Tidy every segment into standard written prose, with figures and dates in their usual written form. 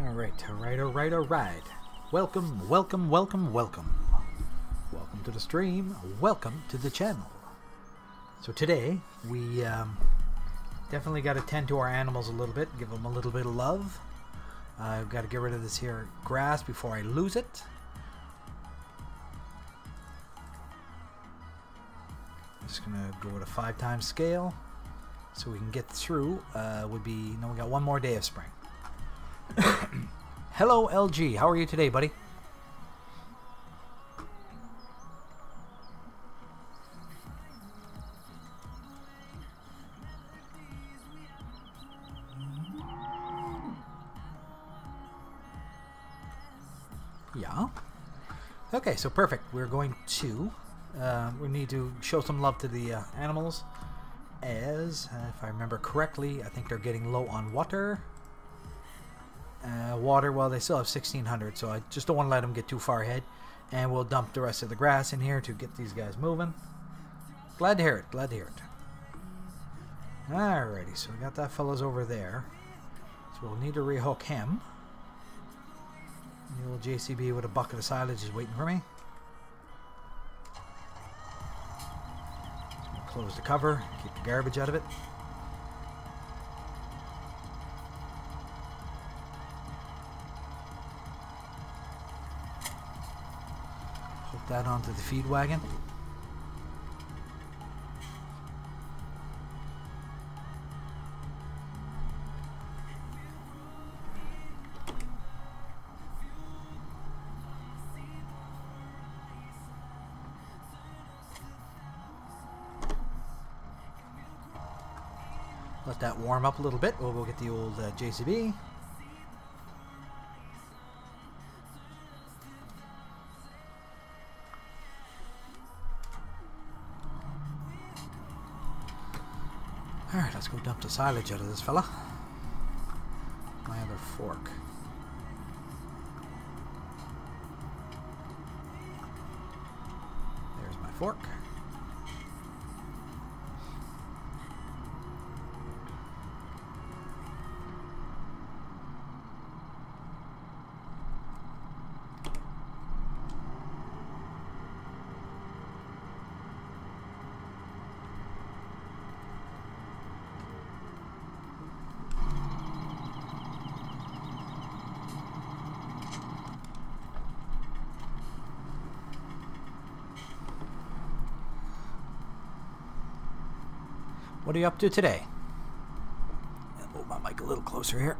Alright. Welcome to the stream. Welcome to the channel. So today, we definitely got to tend to our animals a little bit, give them a little bit of love. I've got to get rid of this here grass before I lose it. I'm just going to go with a 5x scale so we can get through. We got one more day of spring. Hello LG, how are you today, buddy? Yeah. Okay, so perfect. We're going to we need to show some love to the animals, as if I remember correctly, I think they're getting low on water. Well, they still have 1600, so I just don't want to let them get too far ahead, and we'll dump the rest of the grass in here to get these guys moving. Glad to hear it. Alrighty, so we got that fella's over there, so we'll need to rehook him. The old JCB with a bucket of silage is waiting for me. So we'll close the cover, keep the garbage out of it. Hook that onto the feed wagon. Let that warm up a little bit. We'll go get the old JCB. Alright, let's go dump the silage out of this fella. My other fork. There's my fork. What are you up to today? Move my mic a little closer here.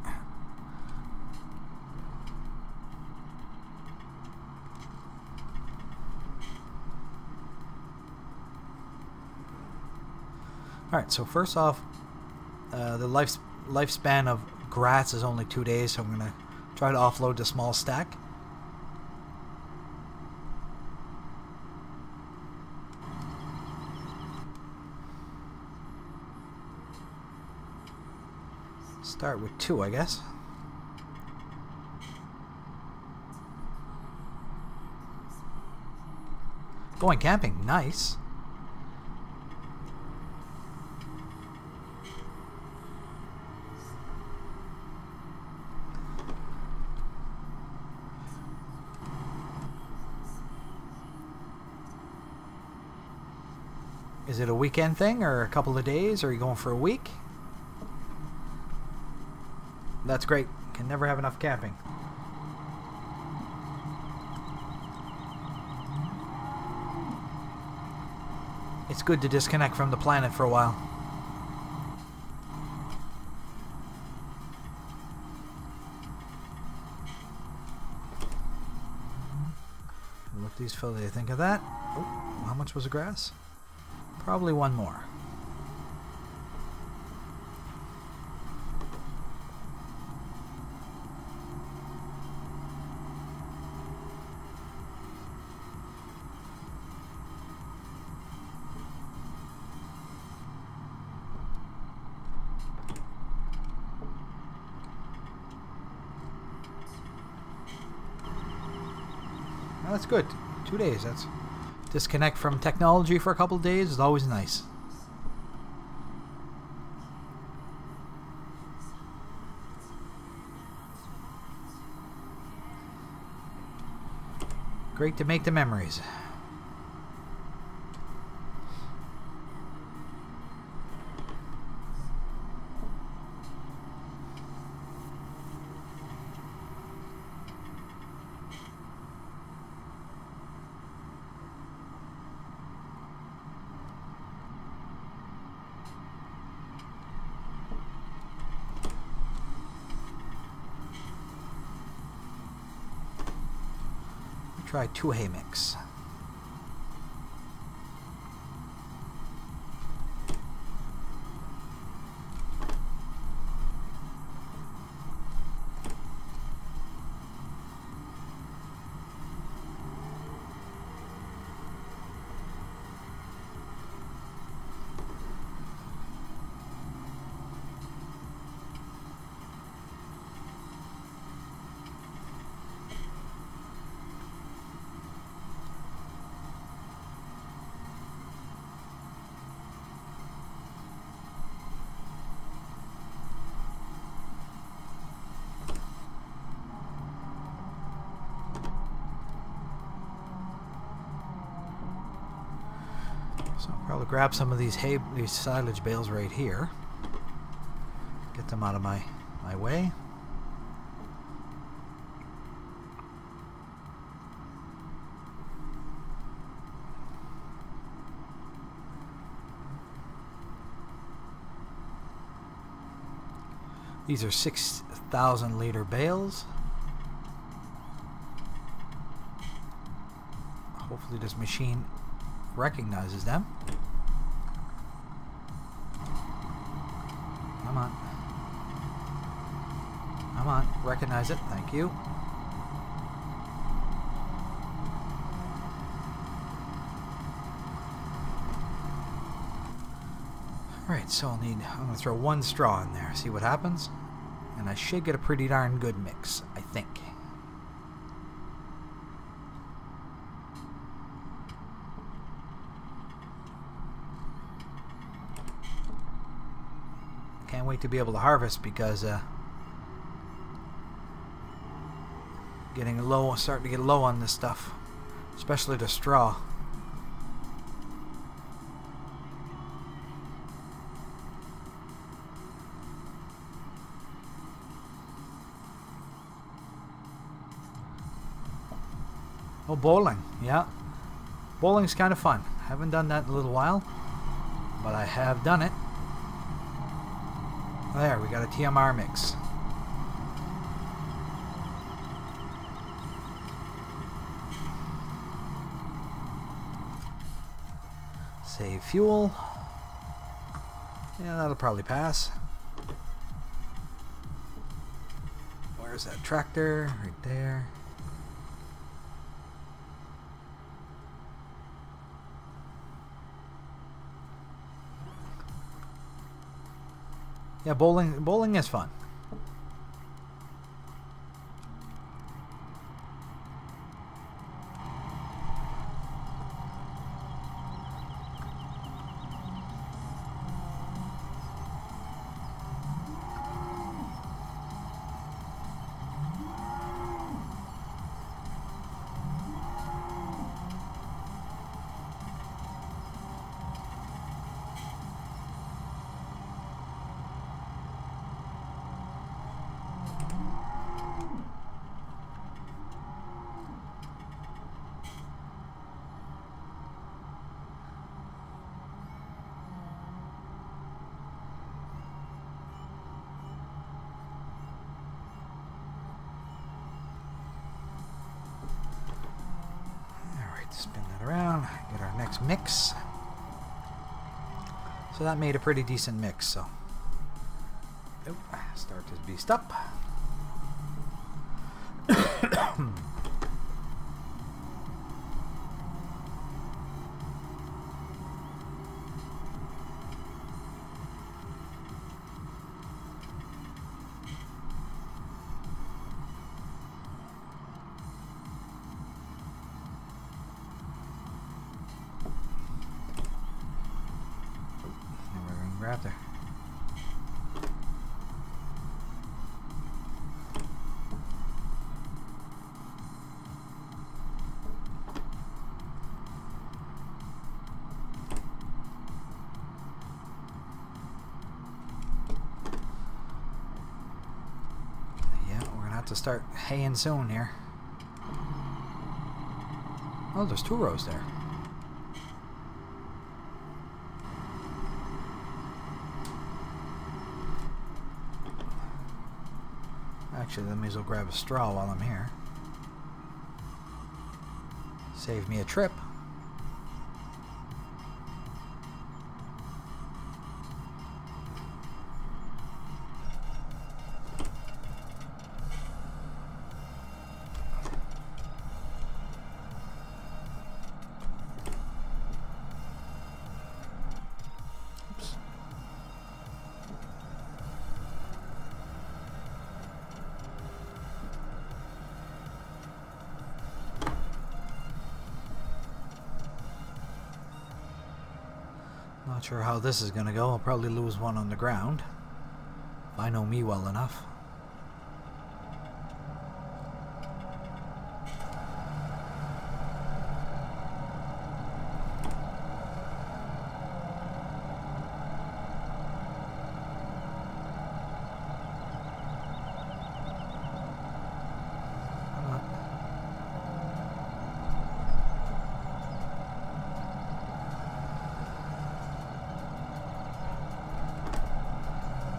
Alright, so first off, the lifespan of grass is only 2 days, so I'm going to try to offload the small stack. Start with 2, I guess. Going camping, nice. Is it a weekend thing or a couple of days, or are you going for a week? That's great. Can never have enough camping. It's good to disconnect from the planet for a while. What these fellas think of that? Oh, how much was the grass? Probably one more. That's good. 2 days. That's disconnect from technology for a couple of days is always nice. Great to make the memories. Try 2 hay mix. So I'll probably grab some of these silage bales right here. Get them out of my way. These are 6,000 liter bales. Hopefully this machine recognizes them. Come on. Come on, recognize it. Thank you. Alright, so I'm going to throw 1 straw in there, see what happens. And I should get a pretty darn good mix, I think. Can't wait to be able to harvest because starting to get low on this stuff, especially the straw. Oh, bowling, yeah. Bowling's kind of fun. Haven't done that in a little while, but I have done it. There, we got a TMR mix. Save fuel. Yeah, that'll probably pass. Where's that tractor? Right there. Yeah, bowling is fun. Spin that around, get our next mix. So that made a pretty decent mix, so start this beast up. Grab there. to start haying soon here. Oh, there's 2 rows there. Actually, I may as well grab a straw while I'm here. Save me a trip. Not sure how this is going to go. I'll probably lose one on the ground. If I know me well enough.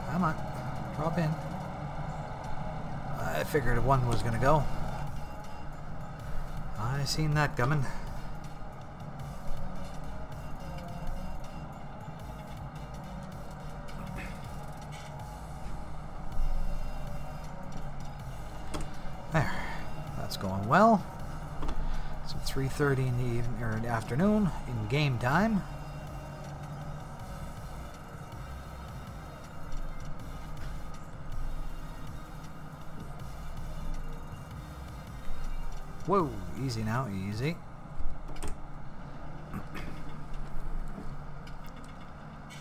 Come on, drop in. I figured one was gonna go. I seen that coming. There, that's going well. So 3:30 in the evening or in the afternoon in game time. Whoa, easy now, easy.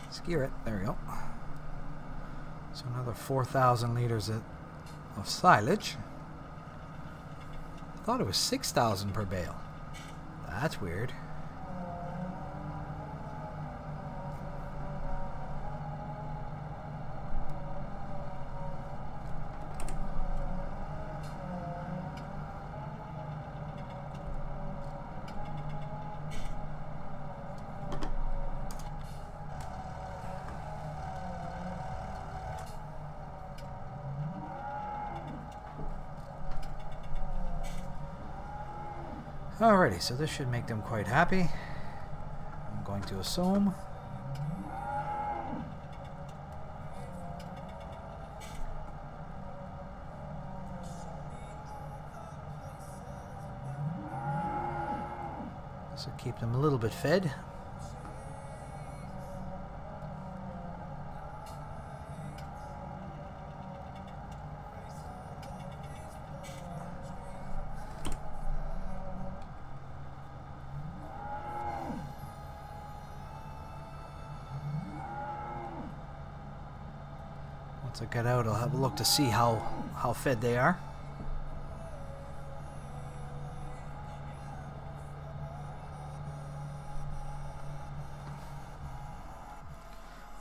Skewer it, there we go. So another 4,000 liters of silage. I thought it was 6,000 per bale. That's weird. Alrighty, so this should make them quite happy. I'm going to assume. This will keep them a little bit fed. Once I get out, I'll have a look to see how fed they are.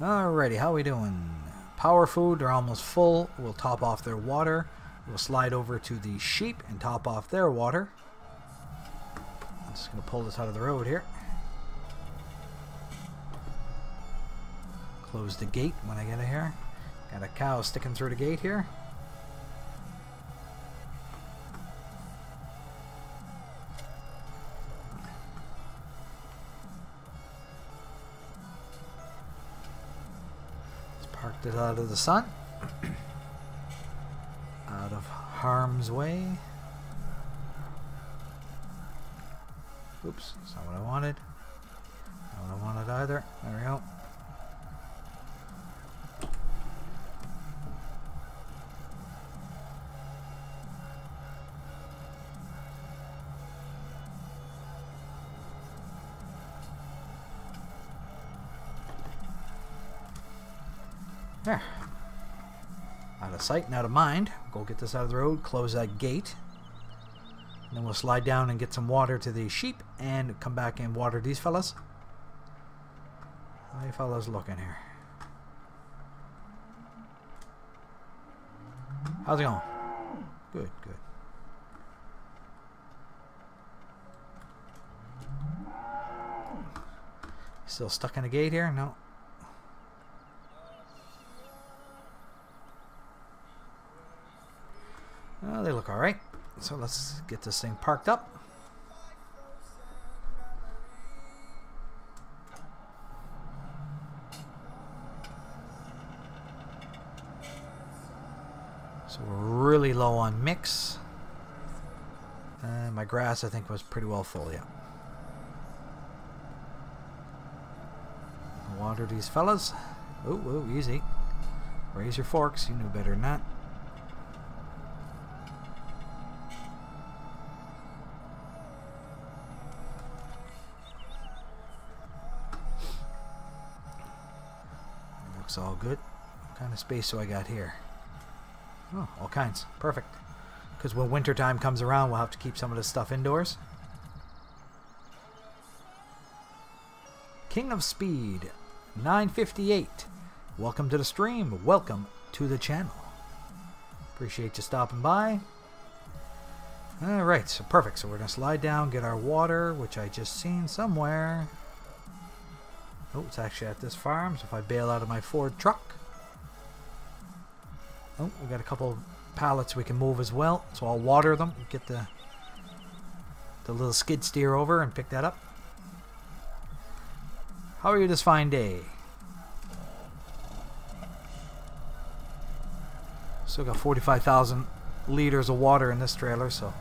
Alrighty, how we doing? Power food, they're almost full. We'll top off their water. We'll slide over to the sheep and top off their water. I'm just going to pull this out of the road here. Close the gate when I get it here. Got a cow sticking through the gate here. Let's park this out of the sun. Out of harm's way. Oops, that's not what I wanted. Not what I wanted either. There we go. There. Out of sight and out of mind. Go get this out of the road, close that gate. And then we'll slide down and get some water to the sheep and come back and water these fellas. How you fellas looking here? How's it going? Good, good. Still stuck in a gate here? No. Oh, they look alright. So let's get this thing parked up. So we're really low on mix. My grass, I think, was pretty well full, yeah. Water these fellas. Oh, oh, easy. Raise your forks. You knew better than that. Looks all good. What kind of space do I got here? Oh, all kinds. Perfect. Because when winter time comes around, we'll have to keep some of this stuff indoors. King of Speed 958. Welcome to the stream. Welcome to the channel. Appreciate you stopping by. Alright, so perfect. So we're going to slide down, get our water, which I just seen somewhere. Oh, it's actually at this farm. So if I bail out of my Ford truck. Oh, we got a couple pallets we can move as well. So I'll water them. Get the little skid steer over and pick that up. How are you this fine day? Still got 45,000 liters of water in this trailer, so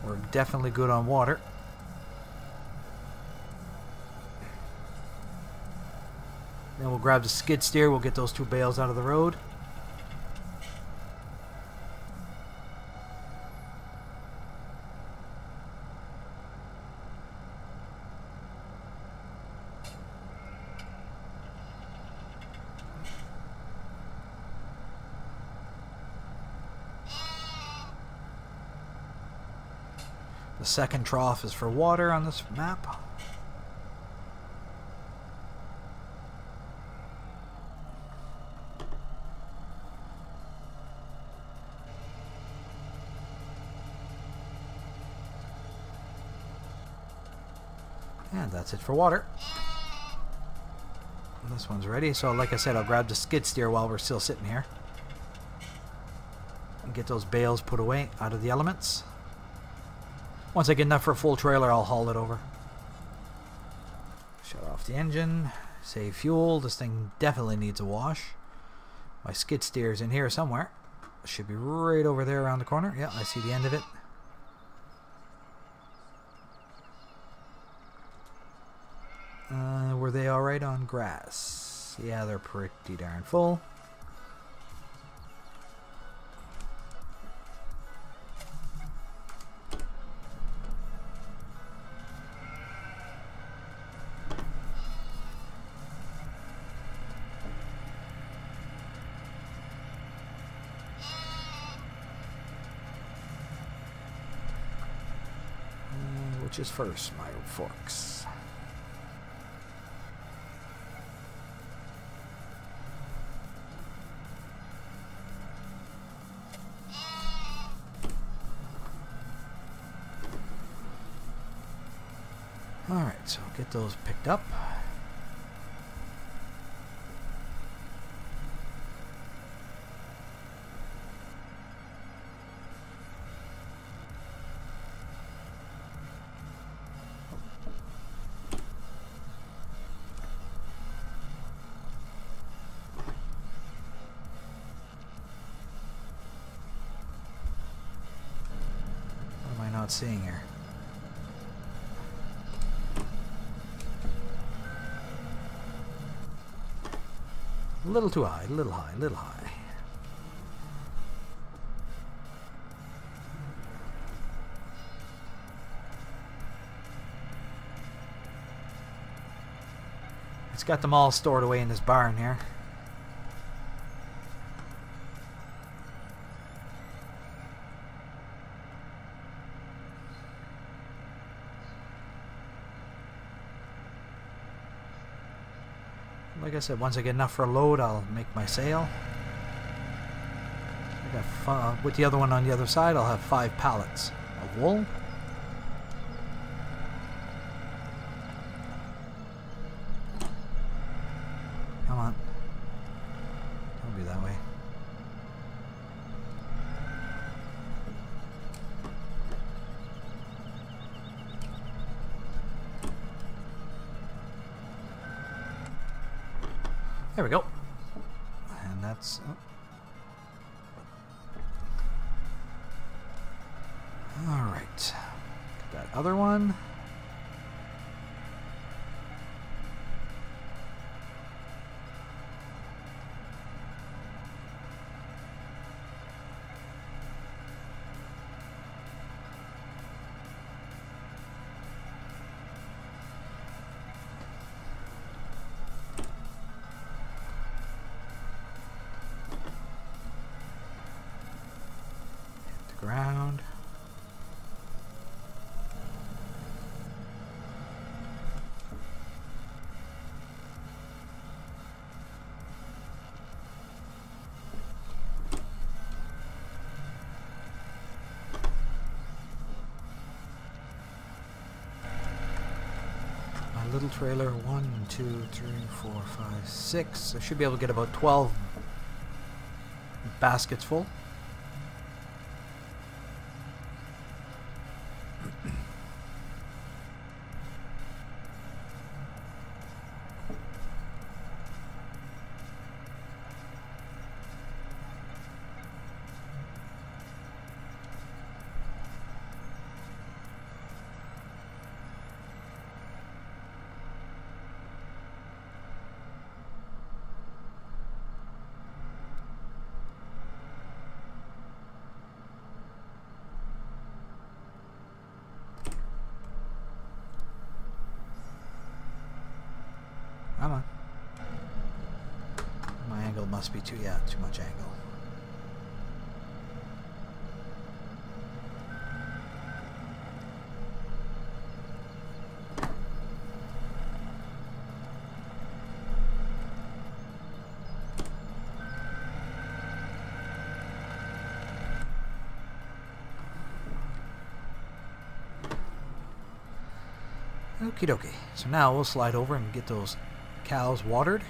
we're definitely good on water. Then we'll grab the skid steer. We'll get those two bales out of the road. The second trough is for water on this map. And that's it for water. And this one's ready. So like I said, I'll grab the skid steer while we're still sitting here. And get those bales put away out of the elements. Once I get enough for a full trailer, I'll haul it over. Shut off the engine. Save fuel. This thing definitely needs a wash. My skid steer's in here somewhere. Should be right over there around the corner. Yeah, I see the end of it. Were they alright on grass? Yeah, they're pretty darn full. Which is first, my forks. Alright, so get those picked up. What am I not seeing here? A little too high, a little high, a little high. It's got them all stored away in this barn here. Like I said, once I get enough for a load, I'll make my sale. Like With the other one on the other side, I'll have 5 pallets of wool. Come on. Don't be that way. There we go. And that's... Oh. Alright. Get that other one. Ground. My little trailer, 1, 2, 3, 4, 5, 6. I should be able to get about 12 baskets full. Come on. My angle must be too much angle. Okie dokie. So now we'll slide over and get those cows watered.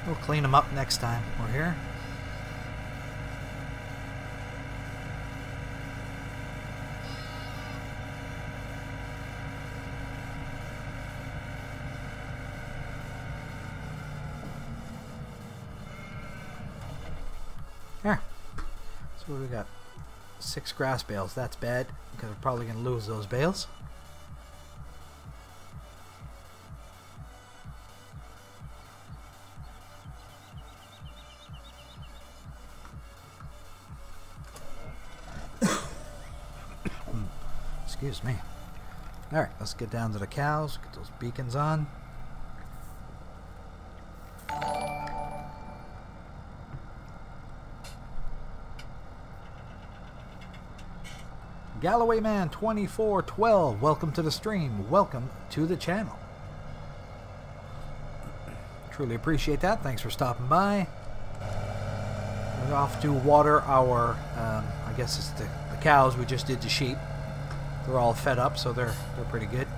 We'll clean them up next time we're here. Here. So what do we got? 6 grass bales. That's bad because we're probably going to lose those bales. Excuse me. Alright, let's get down to the cows, get those beacons on. Galloway Man 2412, welcome to the stream, welcome to the channel. Truly appreciate that, thanks for stopping by. We're off to water our, I guess it's the cows, we just did the sheep. They're all fed up, so they're pretty good.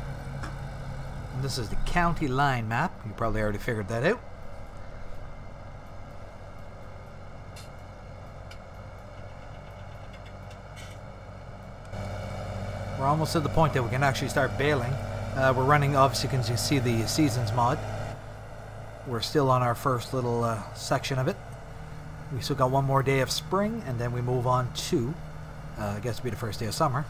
And this is the county line map. You probably already figured that out. We're almost at the point that we can actually start baling. We're running, obviously, you can see the seasons mod. We're still on our first little section of it. We still got one more day of spring, and then we move on to, I guess it'll be the first day of summer.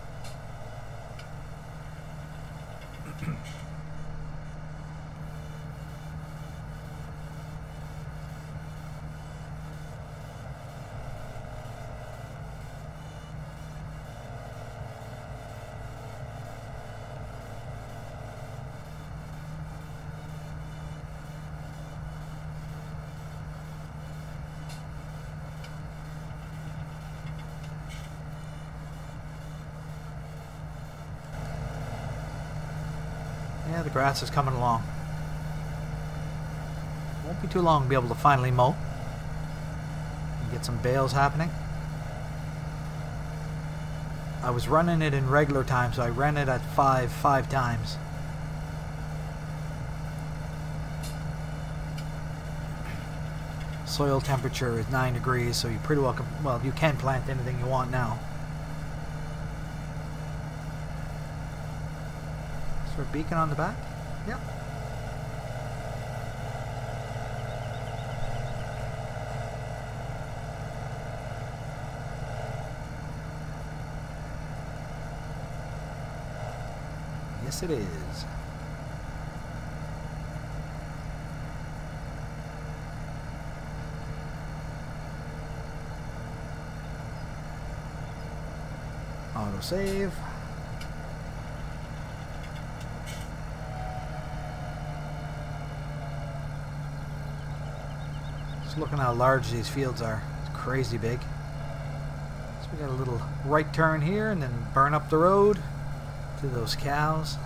Yeah, the grass is coming along. Won't be too long to be able to finally mow. And get some bales happening. I was running it in regular time, so I ran it at five times. Soil temperature is 9 degrees, so you pretty well can, well, you can plant anything you want now. Is there a beacon on the back? Yep. Yes, it is. Auto save. Just looking how large these fields are. It's crazy big. So we got a little right turn here and then burn up the road to those cows.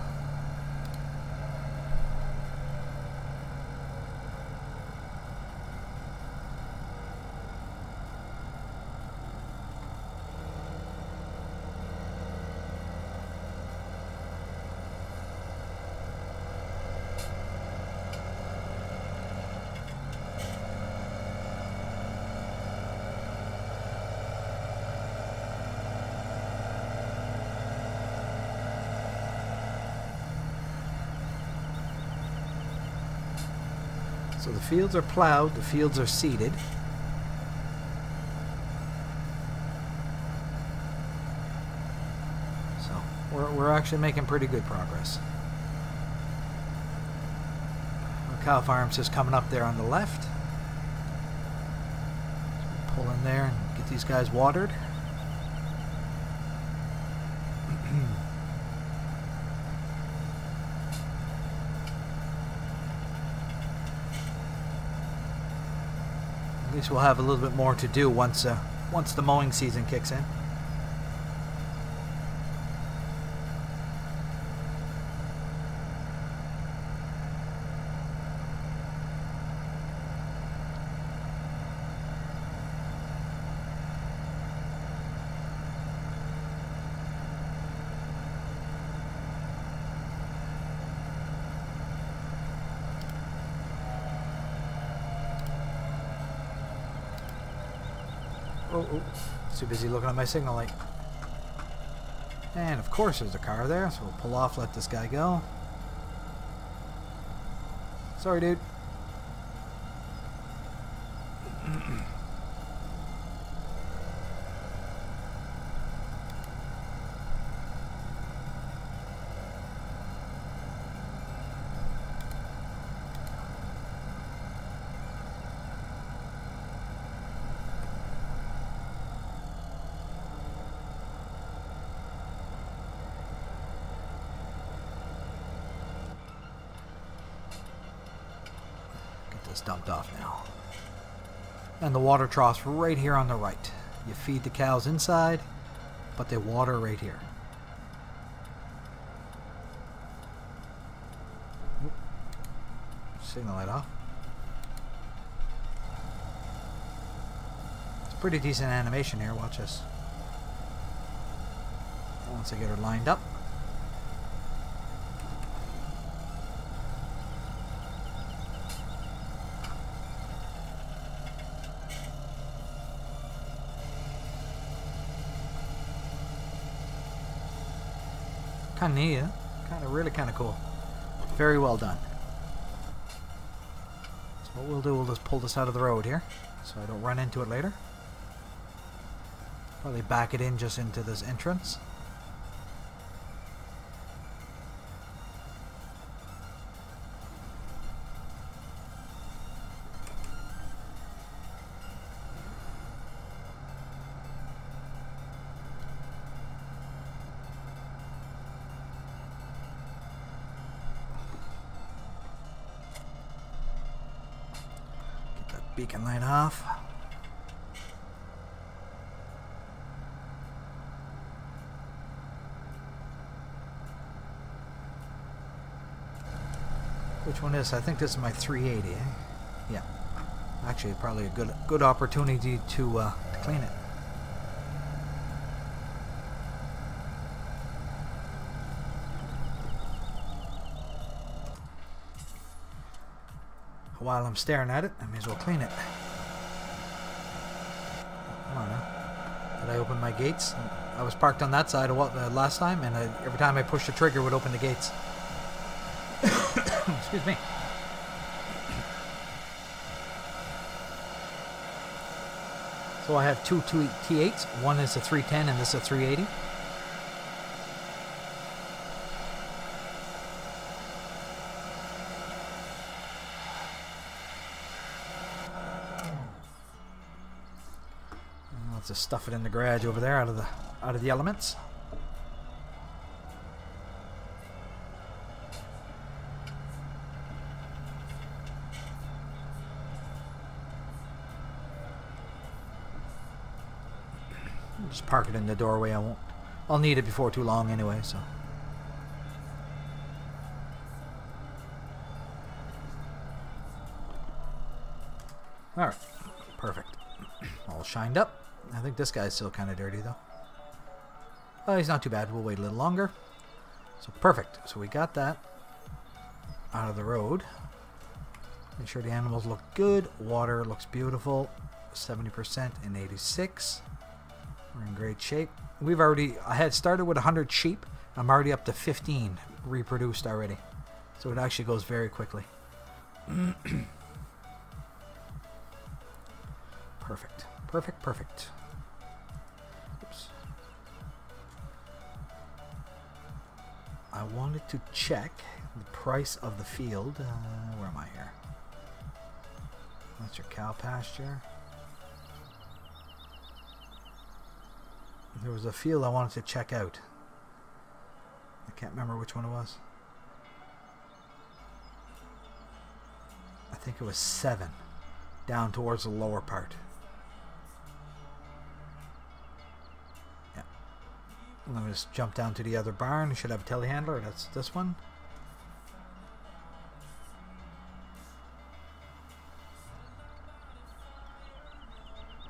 So the fields are plowed, the fields are seeded. So we're actually making pretty good progress. Our cow farm's just coming up there on the left. So pull in there and get these guys watered. At least we'll have a little bit more to do once the mowing season kicks in. Oh, too busy looking at my signal light. And of course there's a car there, so we'll pull off, let this guy go. Sorry, dude. Dumped off now. And the water trough's right here on the right. You feed the cows inside, but they water right here. Oop. Signal light off. It's a pretty decent animation here, watch this. Once I get her lined up. Kind of neat, huh? Really kind of cool. Very well done. So what we'll do, we'll just pull this out of the road here, so I don't run into it later. Probably back it in just into this entrance. Beacon light off. Which one is? I think this is my 380, eh? Yeah. Actually, probably a good opportunity to clean it. While I'm staring at it, I may as well clean it. Come on now. Did I open my gates? I was parked on that side of what last time, and every time I pushed the trigger, it would open the gates. Excuse me. So I have two T8s. One is a 310 and this is a 380. Let's just stuff it in the garage over there out of the elements. Just park it in the doorway. I'll need it before too long anyway, so. Alright, perfect. All shined up. I think this guy's still kind of dirty though. Oh, he's not too bad. We'll wait a little longer. So perfect. So we got that out of the road. Make sure the animals look good. Water looks beautiful. 70% and 86. We're in great shape. I had started with 100 sheep. I'm already up to 15 reproduced already. So it actually goes very quickly. Perfect. Perfect, perfect. Oops. I wanted to check the price of the field. Where am I here? That's your cow pasture. There was a field I wanted to check out. I can't remember which one it was. I think it was 7. Down towards the lower part. Yeah. Let me just jump down to the other barn. You should have a telehandler. That's this one.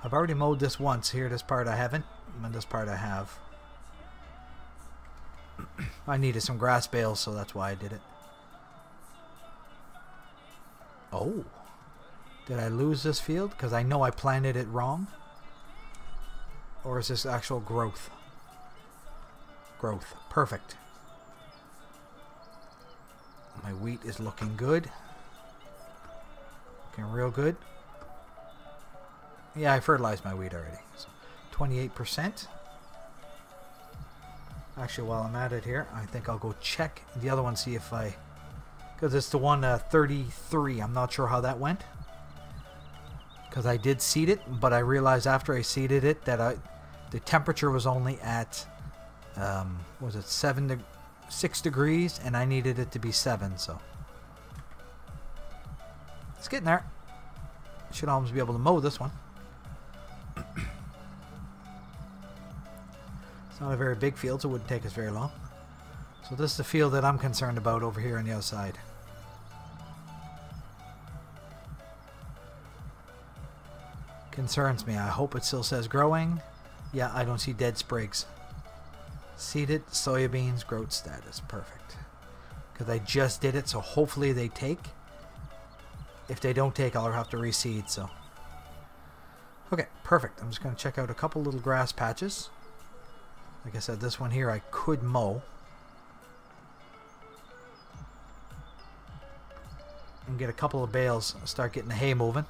I've already mowed this once. Here, this part I haven't. And this part I have. I needed some grass bales, so that's why I did it. Oh. Did I lose this field? Because I know I planted it wrong. Or is this actual growth? Growth. Perfect. My wheat is looking good. Looking real good. Yeah, I fertilized my wheat already. So 28%. Actually, while I'm at it here, I think I'll go check the other one, see if I... Because it's the one 33. I'm not sure how that went. Because I did seed it, but I realized after I seeded it that the temperature was only at, was it 6 degrees, and I needed it to be 7, so. It's getting there. Should almost be able to mow this one. It's not a very big field, so it wouldn't take us very long. So this is the field that I'm concerned about over here on the other side. Concerns me. I hope it still says growing. Yeah, I don't see dead sprigs. Seeded soybeans growth status. Perfect. Because I just did it, so hopefully they take. If they don't take, I'll have to reseed, so. Okay, perfect. I'm just going to check out a couple little grass patches. Like I said, this one here I could mow. And get a couple of bales, start getting the hay moving.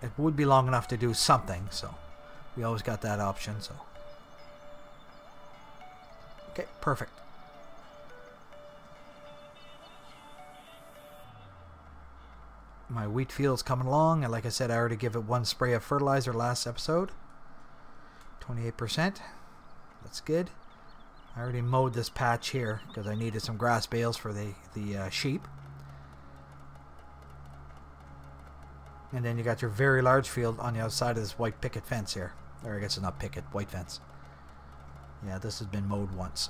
It would be long enough to do something, so we always got that option, so. Okay, perfect. My wheat field's coming along, and like I said, I already give it one spray of fertilizer last episode. 28%. That's good. I already mowed this patch here because I needed some grass bales for the sheep. And then you got your very large field on the outside of this white picket fence here. Or I guess it's not picket, white fence. Yeah, this has been mowed once.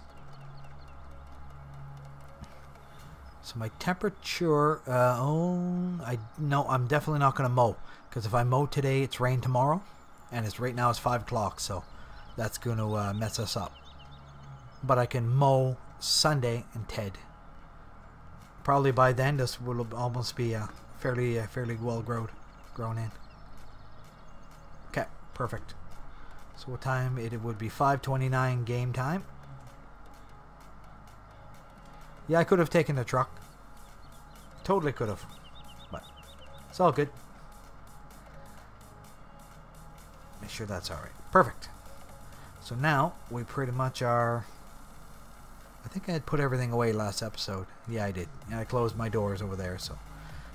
So my temperature, no, I'm definitely not going to mow. Because if I mow today, it's rain tomorrow. And it's right now it's 5 o'clock, so that's going to mess us up. But I can mow Sunday and Ted. Probably by then this will almost be fairly well grown in. Okay, perfect. So what time? It would be 5:29 game time. Yeah, I could have taken the truck. Totally could have. But it's all good. Make sure that's alright. Perfect. So now we pretty much are... I think I had put everything away last episode. Yeah, I did. And I closed my doors over there. So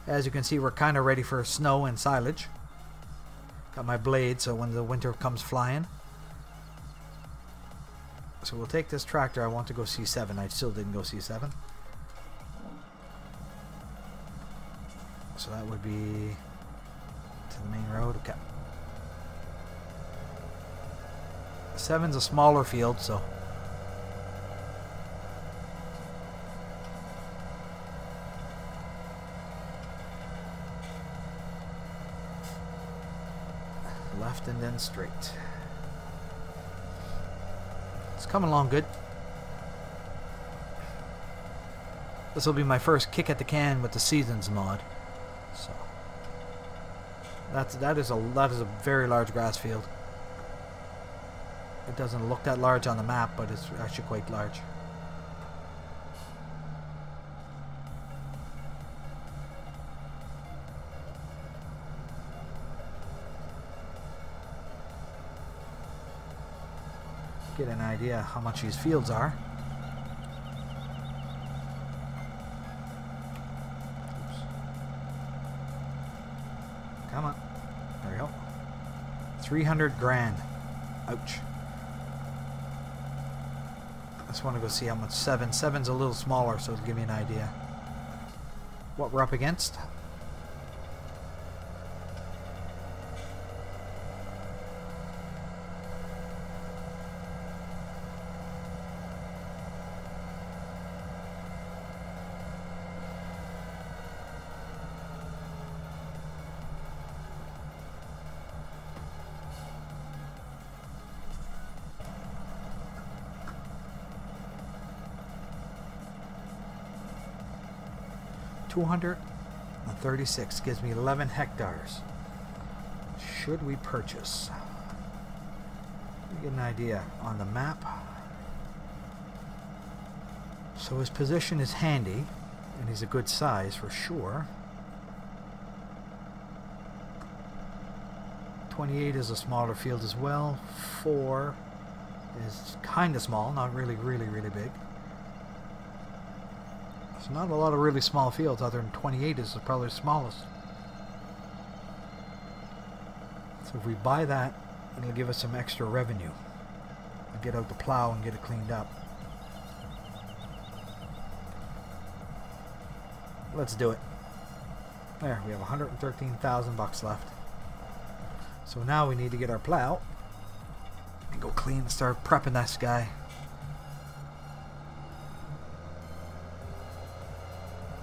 as you can see, we're kind of ready for snow and silage. Got my blade so when the winter comes flying. So we'll take this tractor. I want to go C7. I still didn't go C7. So that would be to the main road. Okay. 7's a smaller field, so left and then straight. It's coming along good. This will be my first kick at the can with the Seasons mod. So that is a very large grass field. It doesn't look that large on the map, but it's actually quite large. Get an idea how much these fields are. Oops. Come on. There we go. 300 grand. Ouch. I just want to go see how much 7's a little smaller, so it'll give me an idea what we're up against. $236 gives me 11 hectares. Should we purchase? Let me get an idea on the map. So his position is handy, and he's a good size for sure. 28 is a smaller field as well. 4 is kind of small, not really big. There's not a lot of really small fields other than 28 is probably the smallest. So if we buy that, it'll give us some extra revenue. We'll get out the plow and get it cleaned up. Let's do it. There, we have 113,000 bucks left. So now we need to get our plow and go clean and start prepping this guy.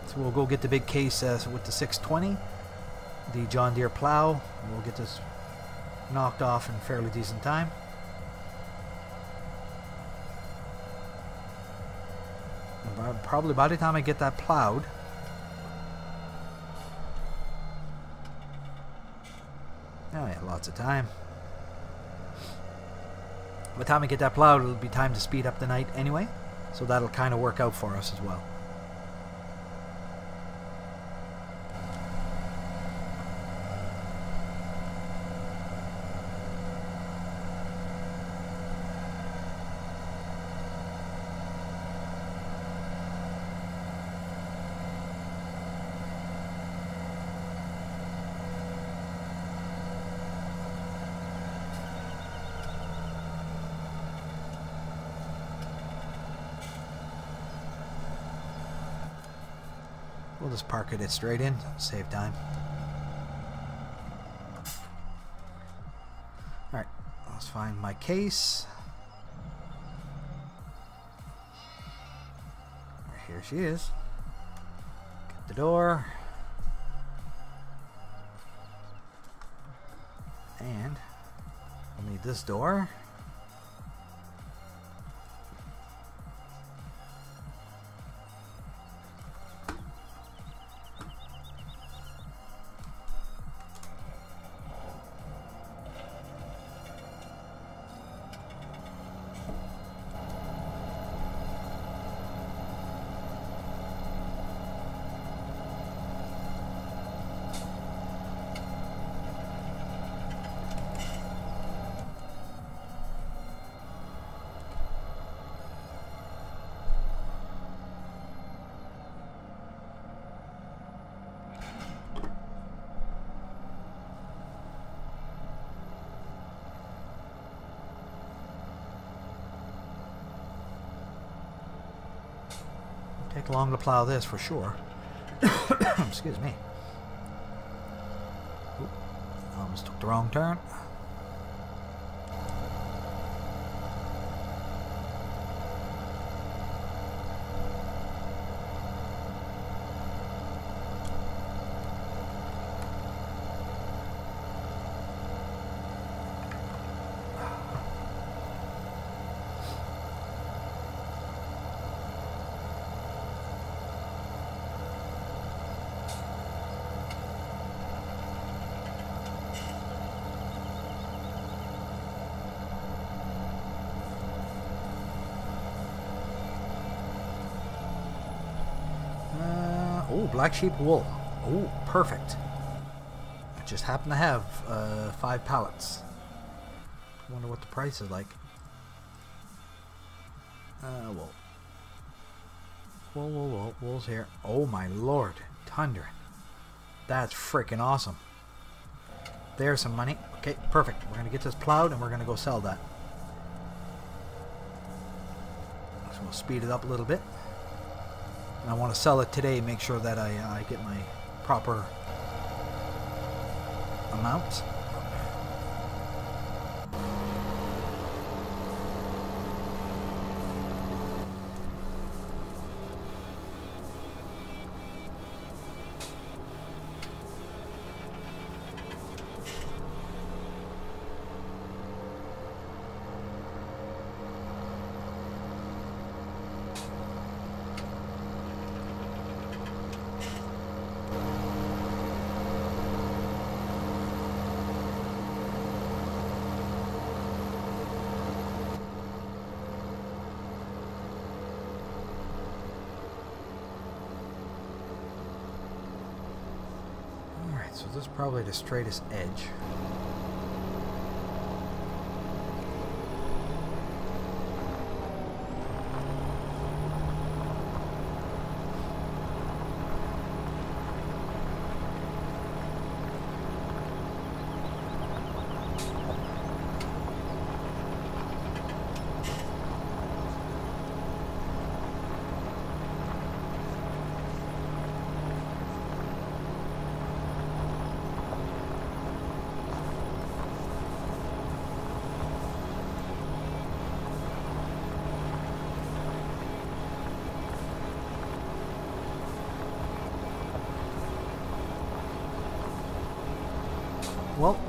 So we'll go get the big case with the 620, the John Deere plow, and we'll get this knocked off in fairly decent time. And probably by the time I get that plowed, oh yeah, lots of time. By the time I get that plowed, it'll be time to speed up the night anyway, so that'll kind of work out for us as well. We'll just park it straight in, save time. Alright, let's find my case. Here she is. the door. And we'll need this door. Take long to plow this for sure. Excuse me. Oop, almost took the wrong turn. Oh, black sheep wool. Oh, perfect. I just happen to have 5 pallets. Wonder what the price is like. Wool. Wool. Wool's here. Oh my lord. Thunder. That's freaking awesome. There's some money. Okay, perfect. We're going to get this plowed and we're going to go sell that. So we'll speed it up a little bit. I want to sell it today, make sure that I get my proper amount. So this is probably the straightest edge. Well,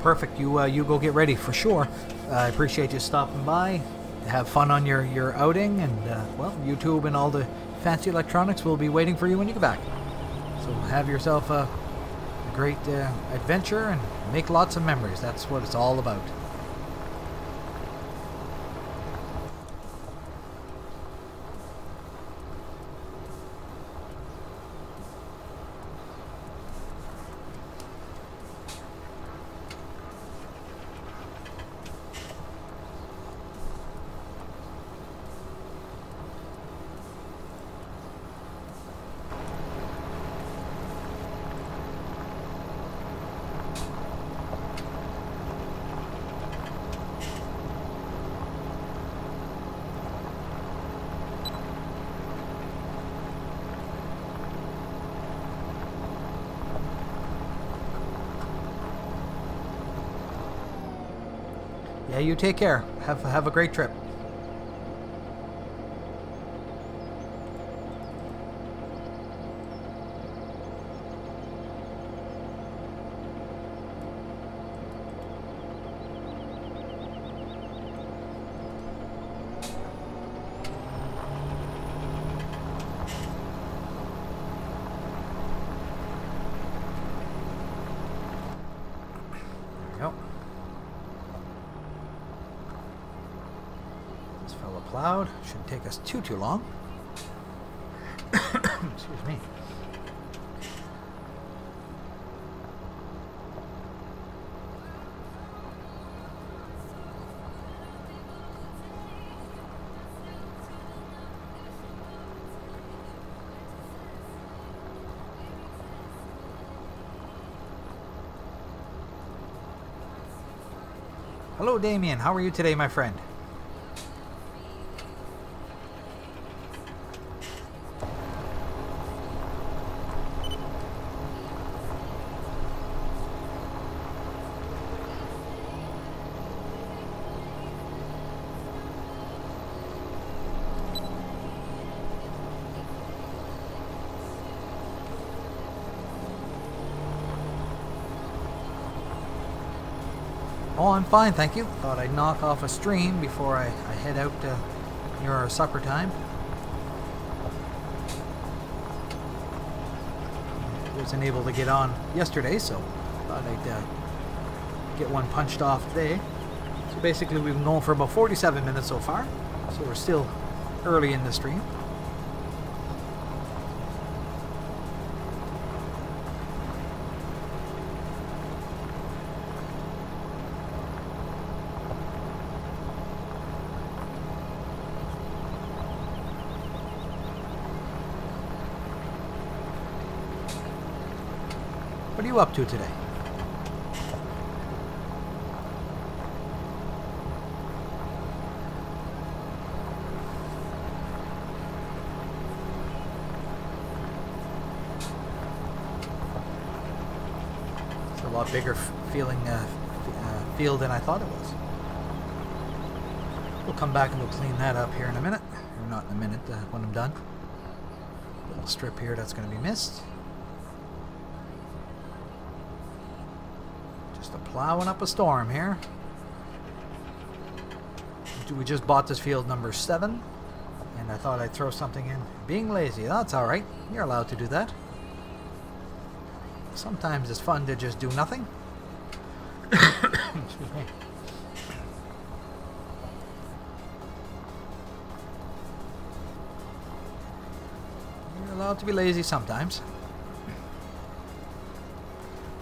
perfect. You go get ready for sure. I appreciate you stopping by. Have fun on your outing, and well, YouTube and all the fancy electronics will be waiting for you when you get back. So have yourself a great adventure and make lots of memories. That's what it's all about. Yeah, you take care. Have a great trip. This fellow plowed. Shouldn't take us too long. Excuse me. Hello, Damien. How are you today, my friend? Oh, I'm fine, thank you. Thought I'd knock off a stream before I head out near our supper time. Wasn't able to get on yesterday, so thought I'd get one punched off today. So basically we've been going for about 47 minutes so far, so we're still early in the stream. What are you up to today? It's a lot bigger field than I thought it was. We'll come back and we'll clean that up here in a minute. Or not in a minute, when I'm done. Little strip here that's going to be missed. Plowing up a storm here. We just bought this field number 7, and I thought I'd throw something in. Being lazy, that's alright. You're allowed to do that. Sometimes it's fun to just do nothing. Excuse me. You're allowed to be lazy sometimes.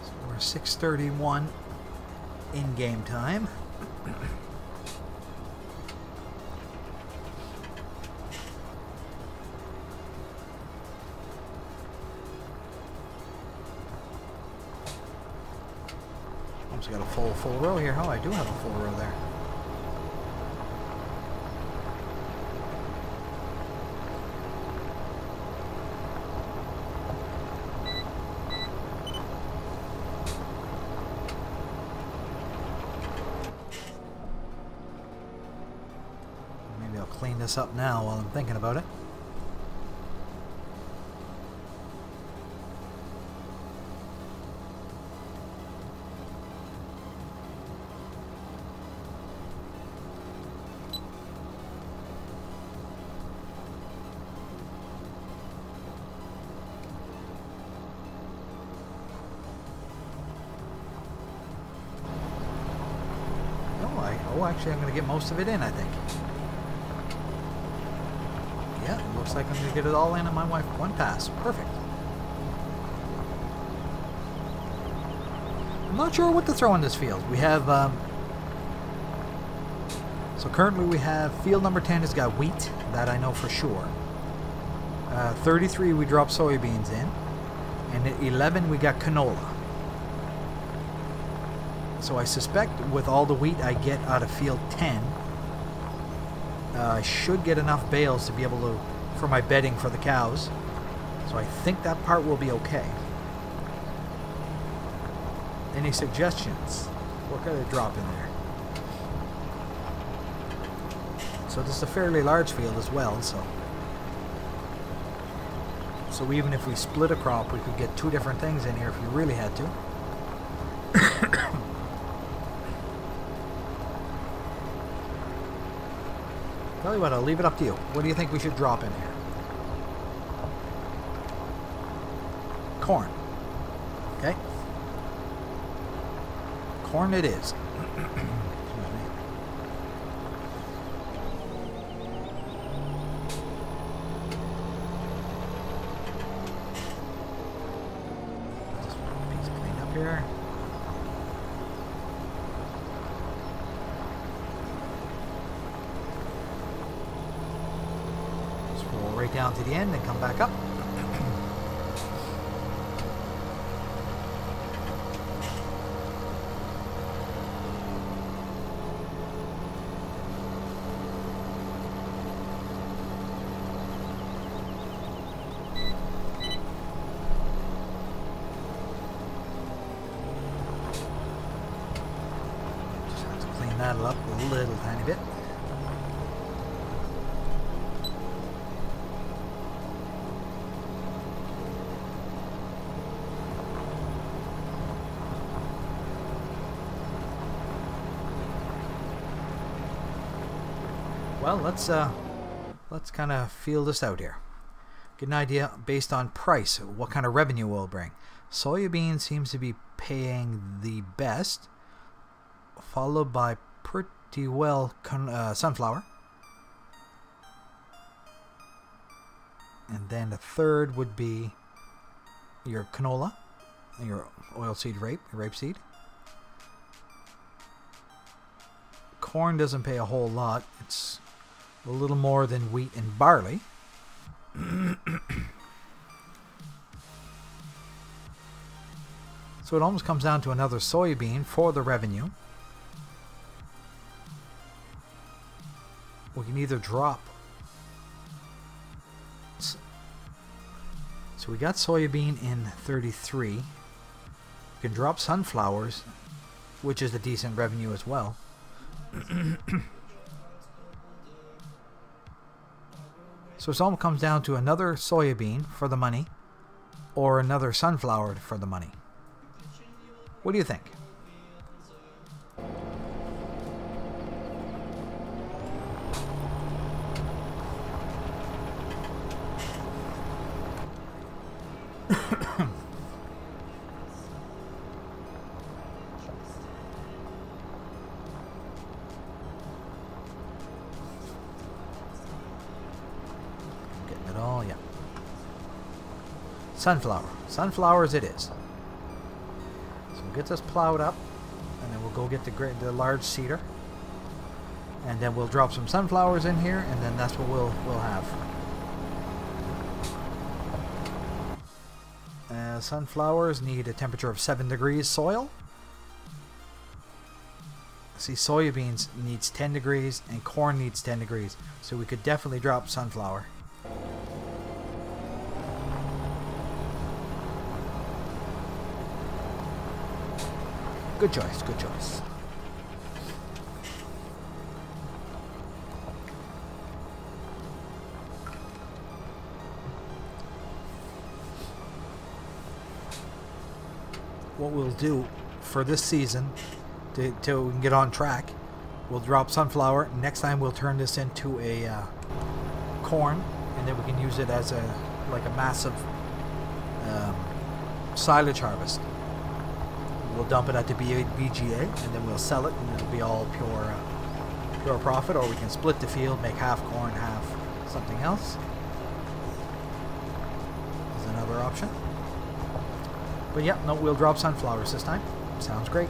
So we're 6:31 in game time. Almost got a full row here. Oh, I do have a full row there. Clean this up now while I'm thinking about it. Actually I'm going to get most of it in, I think. Yeah, it looks like I'm going to get it all in on my one pass. Perfect. I'm not sure what to throw in this field. We have, so currently we have field number 10 has got wheat. That I know for sure. 33 we drop soybeans in. And at 11 we got canola. So I suspect with all the wheat I get out of field 10, I should get enough bales to be able to, for my bedding for the cows. So I think that part will be okay. Any suggestions? What could I drop in there? So this is a fairly large field as well, so even if we split a crop, we could get 2 different things in here if we really had to. Tell you what, I'll leave it up to you. What do you think we should drop in here? Corn. Okay. Corn it is. right down to the end and come back up. Just have to clean that up a little tiny bit. Well, let's kind of feel this out here. Get an idea based on price, what kind of revenue we'll bring. Soybean seems to be paying the best, followed by pretty well sunflower. And then the third would be your canola, your oilseed rapeseed. Corn doesn't pay a whole lot. It's a little more than wheat and barley. So it almost comes down to another soybean for the revenue. We can either drop. So we got soybean in 33. We can drop sunflowers, which is a decent revenue as well. So it all comes down to another soybean for the money or another sunflower for the money. What do you think? Getting it all, yeah. Sunflower. Sunflowers it is. So we'll get this plowed up, and then we'll go get the large seeder, and then we'll drop some sunflowers in here, and then that's what we'll have. Sunflowers need a temperature of 7 degrees soil. See, soybeans needs 10 degrees and corn needs 10 degrees, so we could definitely drop sunflower. Good choice, good choice. What we'll do for this season, till we can get on track, we'll drop sunflower. Next time we'll turn this into a corn, and then we can use it as a massive silage harvest. We'll dump it at the BGA, and then we'll sell it, and it'll be all pure profit. Or we can split the field, make half corn, half something else. Is another option. But yeah, no, we'll drop sunflowers this time. Sounds great.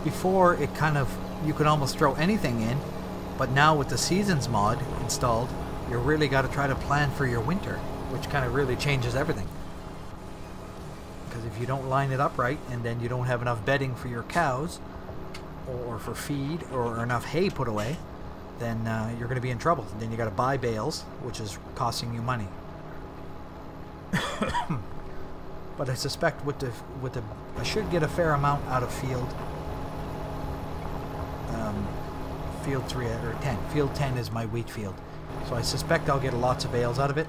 Before, it kind of, you could almost throw anything in, but now with the Seasons mod installed, you really got to try to plan for your winter, which kind of really changes everything. Because if you don't line it up right, and then you don't have enough bedding for your cows, or for feed, or enough hay put away, then you're going to be in trouble. Then you got to buy bales, which is costing you money. But I suspect with the I should get a fair amount out of field 3 or 10. Field 10 is my wheat field, so I suspect I'll get lots of bales out of it.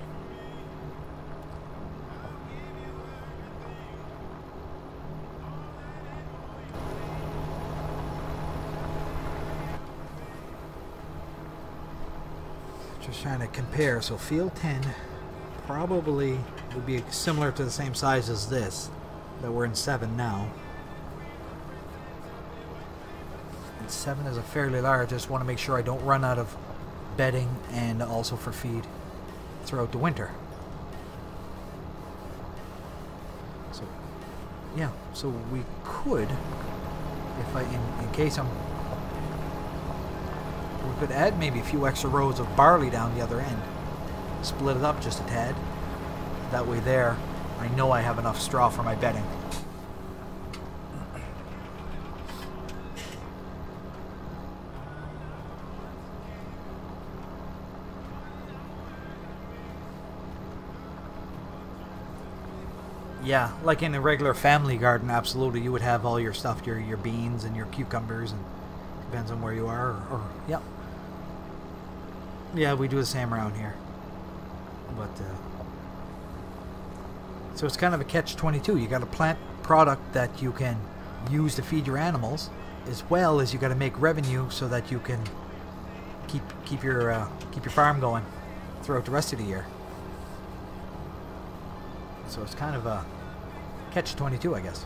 Just trying to compare. So field 10 probably would be similar to the same size as this that we're in 7 now. And 7 is a fairly large. I just want to make sure I don't run out of bedding and also for feed throughout the winter. So yeah, so we could, if I in case we could add maybe a few extra rows of barley down the other end. Split it up just a tad. That way there, I know I have enough straw for my bedding. Yeah, like in a regular family garden, absolutely, you would have all your stuff, your beans and your cucumbers, and depends on where you are, or yeah. Yeah, we do the same around here. But, so it's kind of a catch-22. You got to plant product that you can use to feed your animals, as well as you got to make revenue so that you can keep your farm going throughout the rest of the year. So it's kind of a catch-22, I guess.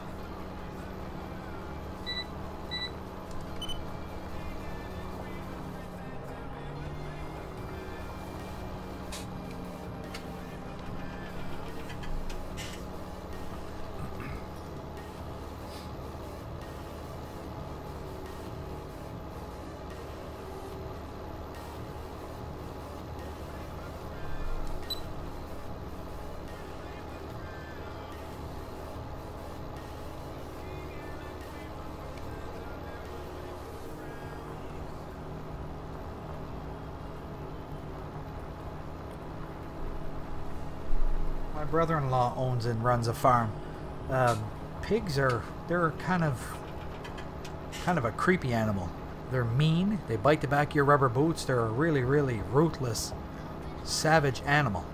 My brother-in-law owns and runs a farm. Pigs they're kind of a creepy animal. They're mean. They bite the back of your rubber boots. They're a really, really ruthless, savage animal.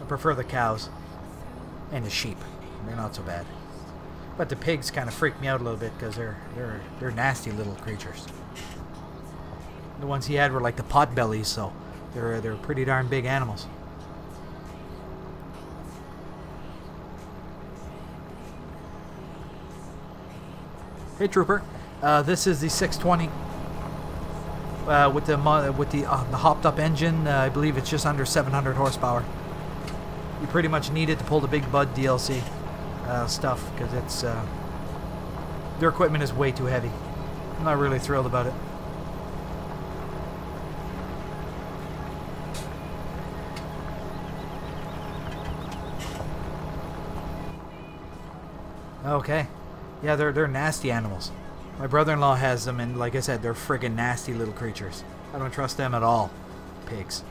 I prefer the cows and the sheep. They're not so bad. But the pigs kind of freak me out a little bit because they're nasty little creatures. The ones he had were like the pot bellies, so they're pretty darn big animals. Hey Trooper, this is the 620 with the hopped up engine. I believe it's just under 700 horsepower. You pretty much need it to pull the Big Bud DLC stuff because it's their equipment is way too heavy. I'm not really thrilled about it. Okay. Yeah, they're nasty animals. My brother-in-law has them, and like I said, they're friggin' nasty little creatures. I don't trust them at all. Pigs.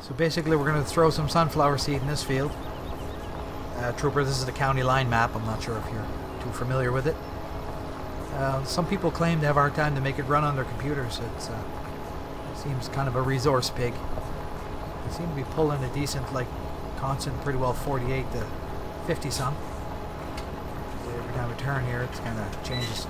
So basically we're going to throw some sunflower seed in this field. Trooper, this is the county line map. I'm not sure if you're too familiar with it. Some people claim to have a hard time to make it run on their computers. It seems kind of a resource pig. They seem to be pulling a decent, like, constant, pretty well 48 to 50 some. Every time we turn here, it kind of changes.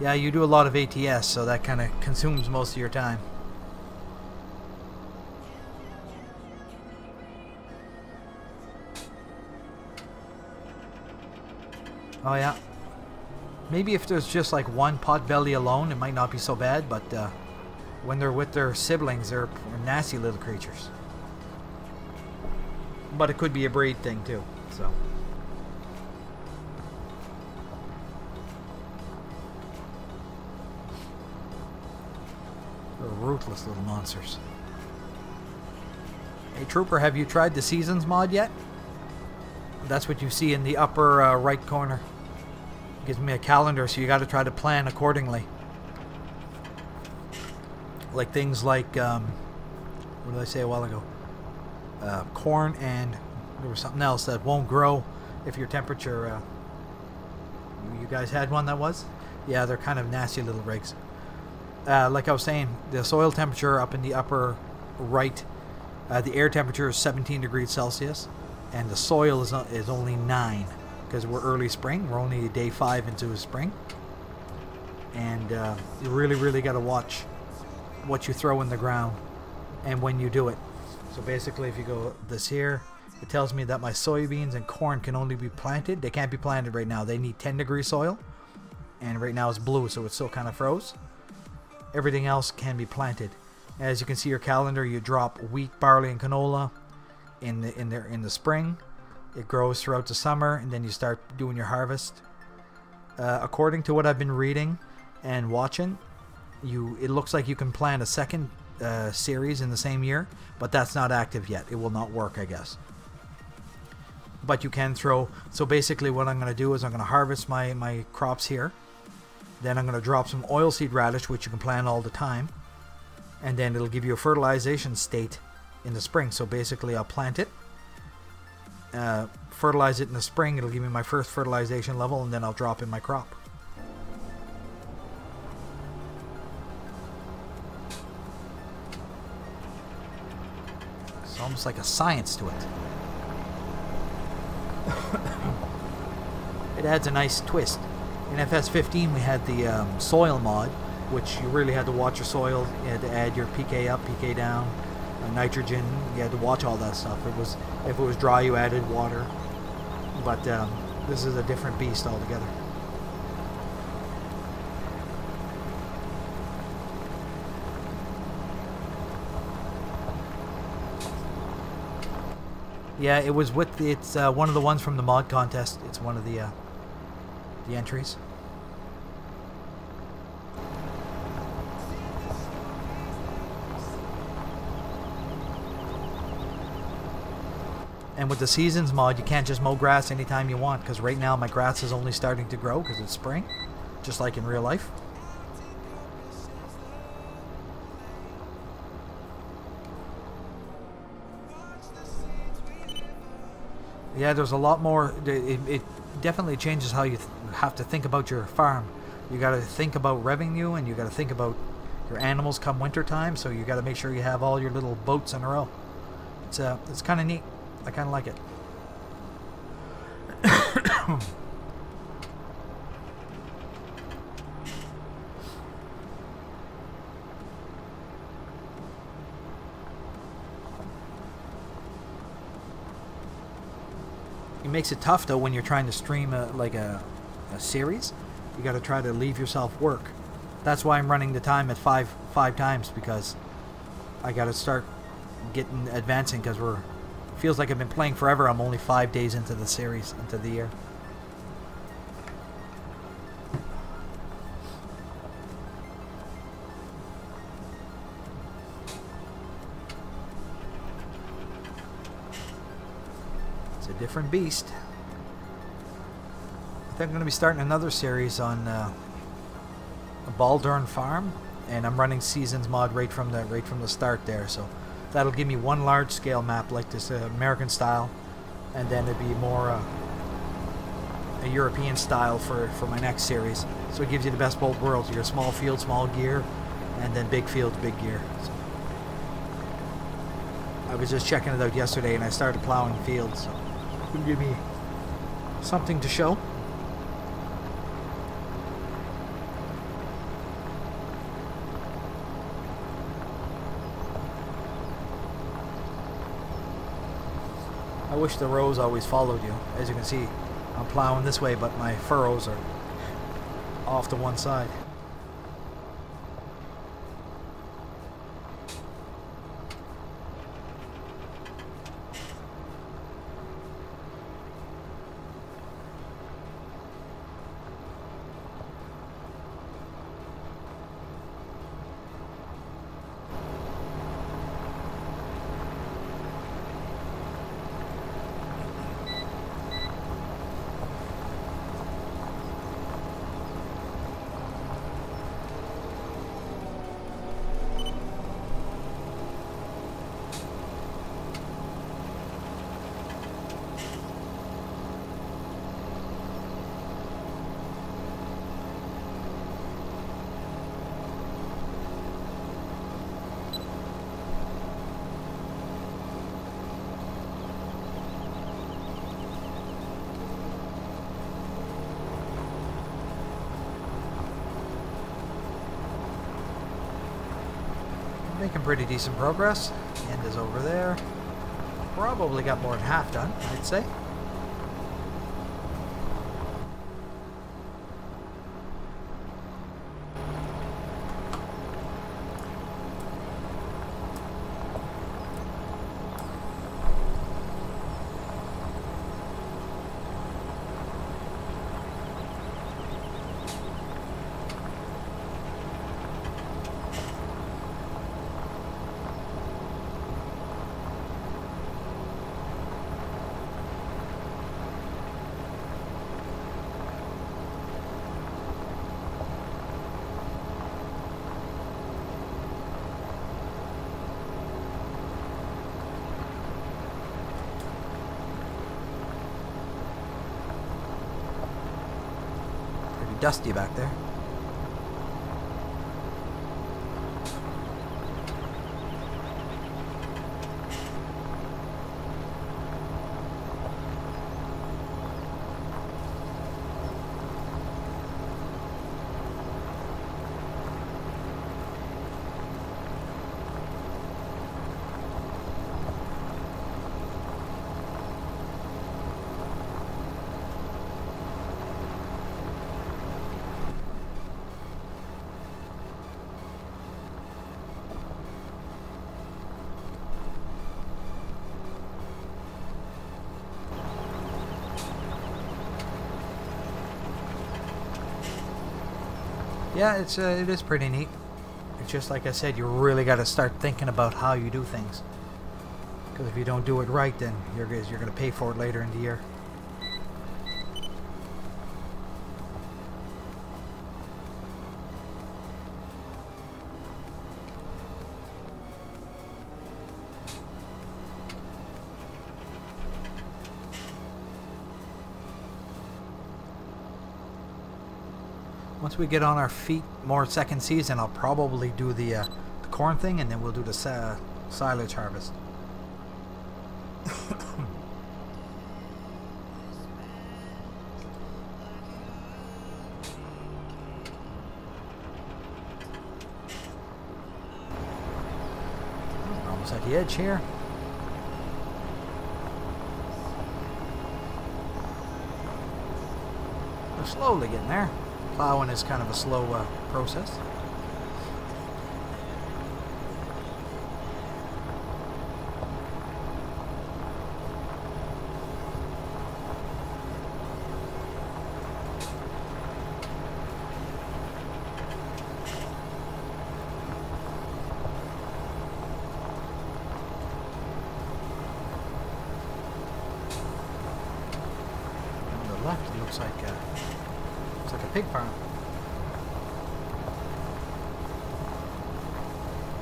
Yeah, you do a lot of ATS, so that kind of consumes most of your time. Oh yeah. Maybe if there's just like one potbelly alone, it might not be so bad, but when they're with their siblings, they're nasty little creatures. But it could be a breed thing too, so. They're ruthless little monsters. Hey Trooper, have you tried the Seasons mod yet? That's what you see in the upper right corner. It gives me a calendar, so you got to try to plan accordingly. Like things like, what did I say a while ago? Corn, and there was something else that won't grow if your temperature. You guys had one that was? Yeah, they're kind of nasty little rigs. Like I was saying, the soil temperature up in the upper right, the air temperature is 17 degrees Celsius, and the soil is only 9 because we're early spring. We're only day 5 into spring, and you really got to watch what you throw in the ground and when you do it. So basically, if you go this here, it tells me that my soybeans and corn can only be planted. They can't be planted right now. They need 10 degree soil, and right now it's blue, so it's still kind of froze. Everything else can be planted. As you can see your calendar, you drop wheat, barley, and canola in the spring. It grows throughout the summer, and then you start doing your harvest. According to what I've been reading and watching, it looks like you can plant a second series in the same year, but that's not active yet. It will not work, I guess. But you can throw. So basically, what I'm going to do is I'm going to harvest my crops here. Then I'm going to drop some oilseed radish, which you can plant all the time. And then it'll give you a fertilization state in the spring. So basically I'll plant it, fertilize it in the spring. It'll give me my first fertilization level, and then I'll drop in my crop. It's almost like a science to it. It adds a nice twist. In FS15 we had the soil mod, which you really had to watch your soil. You had to add your pK up, pK down, nitrogen. You had to watch all that stuff. If it was dry, you added water. But this is a different beast altogether. Yeah, it was with it's one of the ones from the mod contest. It's one of the entries. And with the Seasons mod, you can't just mow grass anytime you want, because right now my grass is only starting to grow because it's spring, just like in real life. Yeah, there's a lot more. It definitely changes how you have to think about your farm. You got to think about revenue, and you got to think about your animals come winter time. So you got to make sure you have all your little boats in a row. It's kind of neat. I kind of like it. It makes it tough though when you're trying to stream a series. You got to try to leave yourself work. That's why I'm running the time at five times, because I got to start advancing, because feels like I've been playing forever. I'm only 5 days into the series, into the year. It's a different beast. I think I'm going to be starting another series on Baldurn Farm, and I'm running Seasons mod right from the start there. So that'll give me one large scale map like this American style, and then it'd be more a European style for my next series. So it gives you the best of both worlds. Your small field, small gear, and then big field, big gear. So I was just checking it out yesterday, and I started plowing fields. So it'll give me something to show. I wish the rows always followed you. As you can see, I'm plowing this way, but my furrows are off to one side. Making pretty decent progress. The end is over there. Probably got more than half done, I'd say. Dusty back there. Yeah, it is pretty neat. It's just like I said, you really got to start thinking about how you do things. Because if you don't do it right, then you're going to pay for it later in the year. Once we get on our feet more second season, I'll probably do the corn thing, and then we'll do the silage harvest. Almost at the edge here. We're slowly getting there. Plowing is kind of a slow process. On the left, it looks like a pig farm.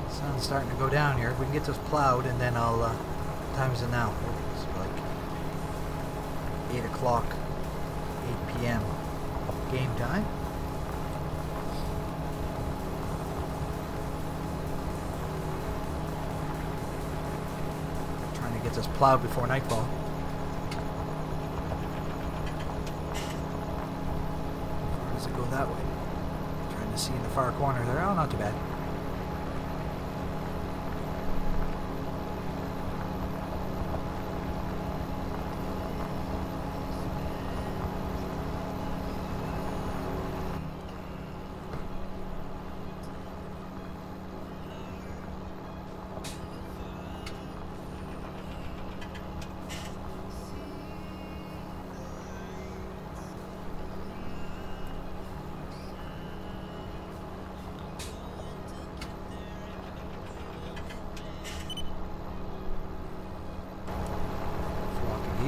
Sun's starting to go down here. If we can get this plowed, and then I'll what time is it now? It's like 8 o'clock, 8 p.m. game time. Trying to get this plowed before nightfall. How does it go that way? Trying to see in the far corner there. Oh, not too bad.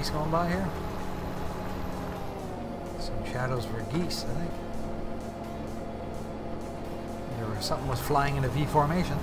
geese going by here? Some shadows for geese, I think. Something was flying in a V formation.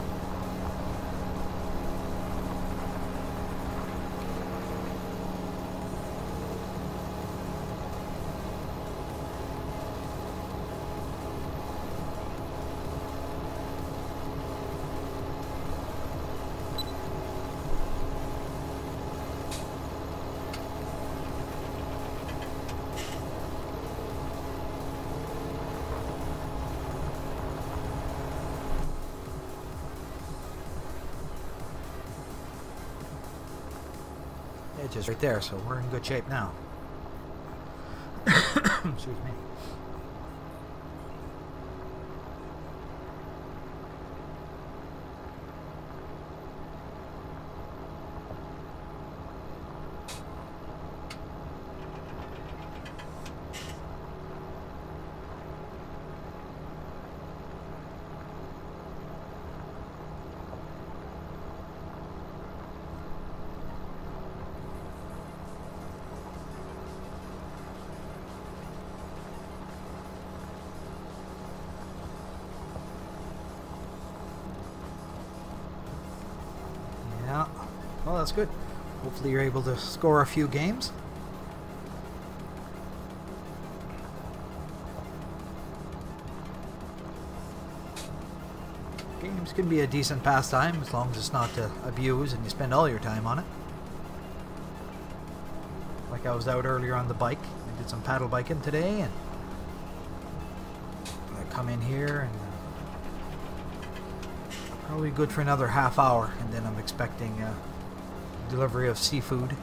Edge is right there, so we're in good shape now. Excuse me. Yeah, well, that's good. Hopefully you're able to score a few games. Games can be a decent pastime as long as it's not abused and you spend all your time on it. Like I was out earlier on the bike. I did some paddle biking today, and I come in here and probably good for another half hour, and then I'm expecting delivery of seafood.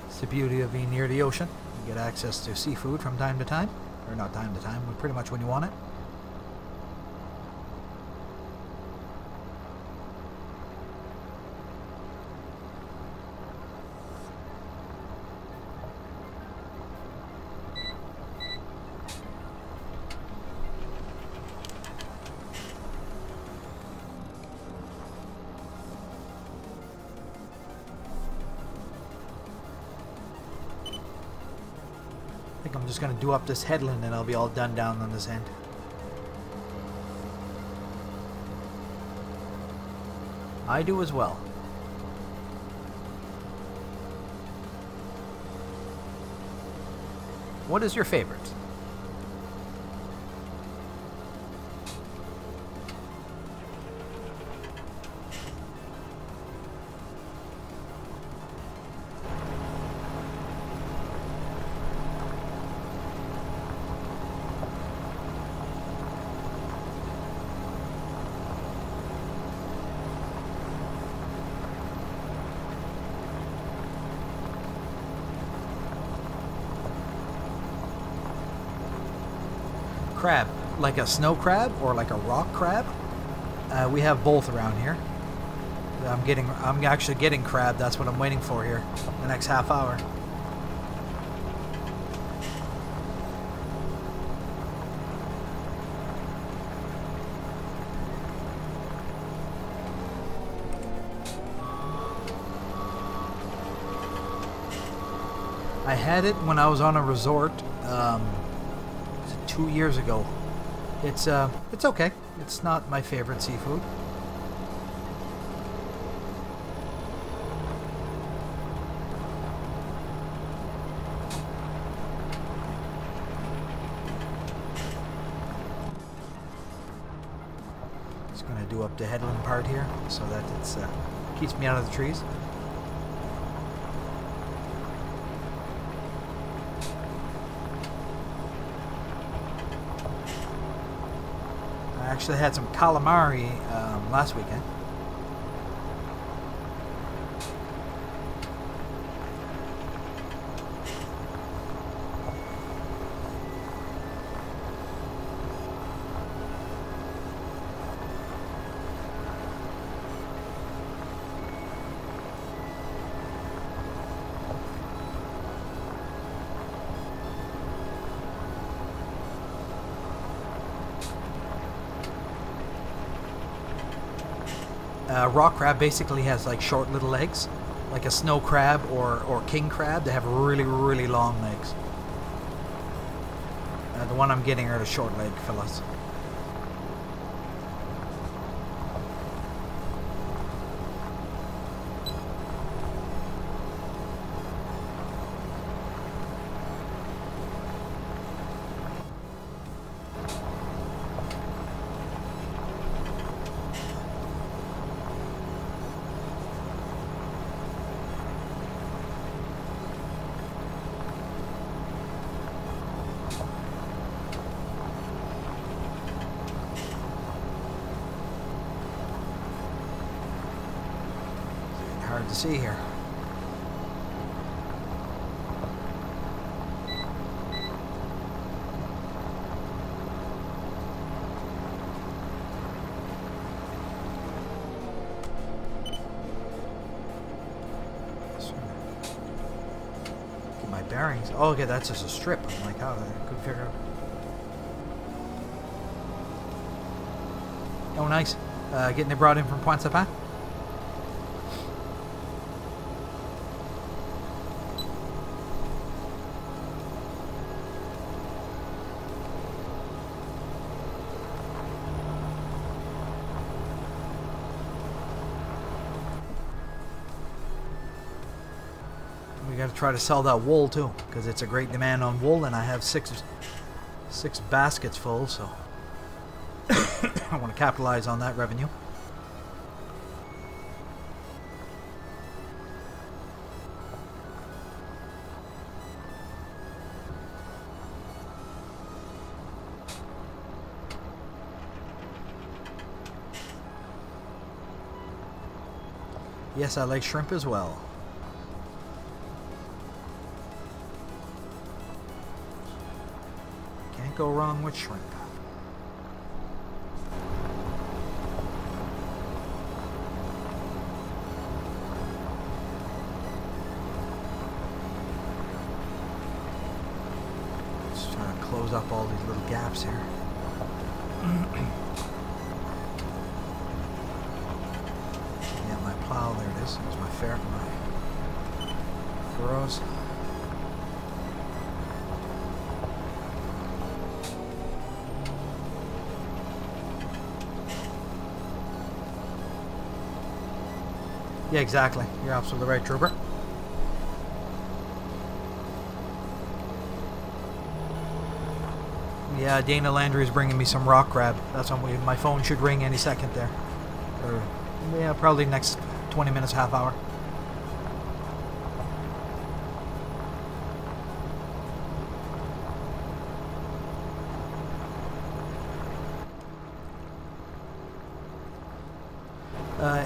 It's the beauty of being near the ocean. You get access to seafood from time to time, or not time to time, but pretty much when you want it. I think I'm just going to do up this headland and I'll be all done down on this end. I do as well. What is your favorite? Crab, like a snow crab or like a rock crab. We have both around here. I'm actually getting crab. That's what I'm waiting for here. The next half hour. I had it when I was on a resort. 2 years ago. It's okay. It's not my favorite seafood. Just gonna do up the headland part here so that it's keeps me out of the trees. I actually had some calamari last weekend. rock crab basically has like short little legs, like a snow crab or king crab. They have really, really long legs. The one I'm getting are the short leg fellas. Hard to see here. Get my bearings. Oh, okay, that's just a strip. I'm like, how I couldn't figure out. Oh, nice. Getting it brought in from Pointe-Sapin. We got to try to sell that wool too, because it's a great demand on wool, and I have six baskets full, so I want to capitalize on that revenue. Yes, I like shrimp as well. Can't go wrong with shrimp. Just trying to close up all these little gaps here. Yeah, my plow, there it is. There's my ferret, my furrows. Yeah, exactly. You're absolutely right, Trooper. Yeah, Dana Landry is bringing me some rock crab. That's when my phone should ring any second there. Or, yeah, probably next 20 minutes, half hour.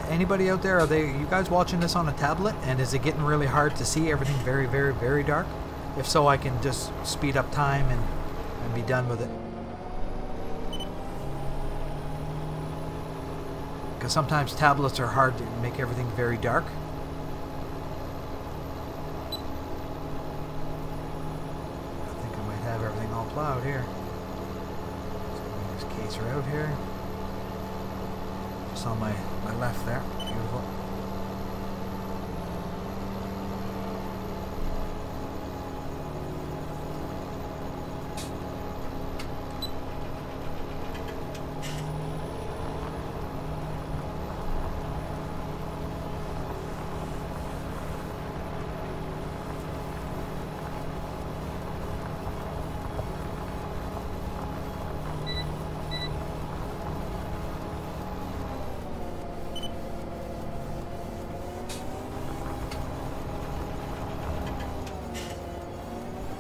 Anybody out there, are you guys watching this on a tablet? And is it getting really hard to see everything very, very, very dark? If so, I can just speed up time and be done with it. Because sometimes tablets are hard to make everything very dark. I think I might have everything all plowed here. So this caser out here. Just on my left there. Beautiful.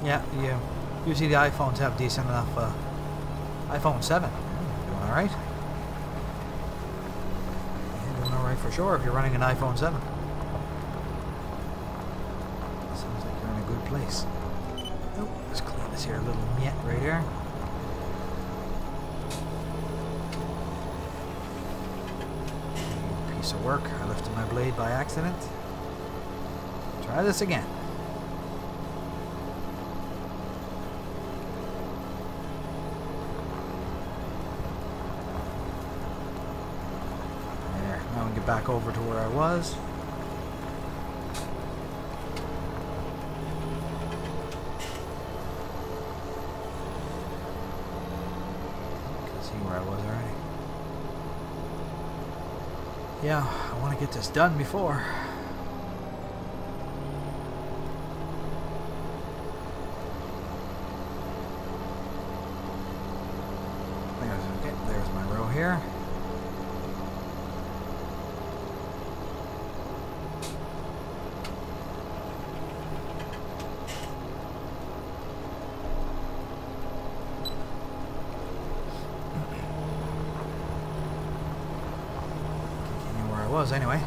Yeah, usually the iPhones have decent enough, iPhone 7, doing alright. Yeah, doing alright for sure if you're running an iPhone 7. Sounds like you're in a good place. Oh, let's clean this here little miette right here. Piece of work, I lifted my blade by accident. Try this again. back over to where I was. Can see where I was already. Yeah, I want to get this done before. Okay, there's my row here. Was anyway.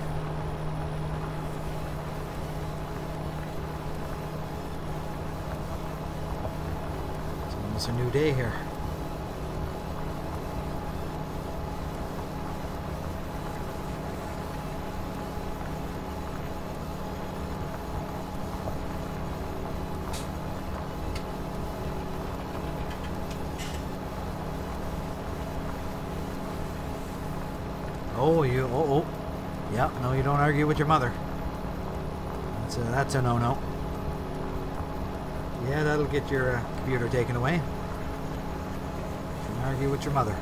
It's almost a new day here. Oh. Yeah, no, you don't argue with your mother. That's a no-no. Yeah, that'll get your computer taken away. Don't argue with your mother.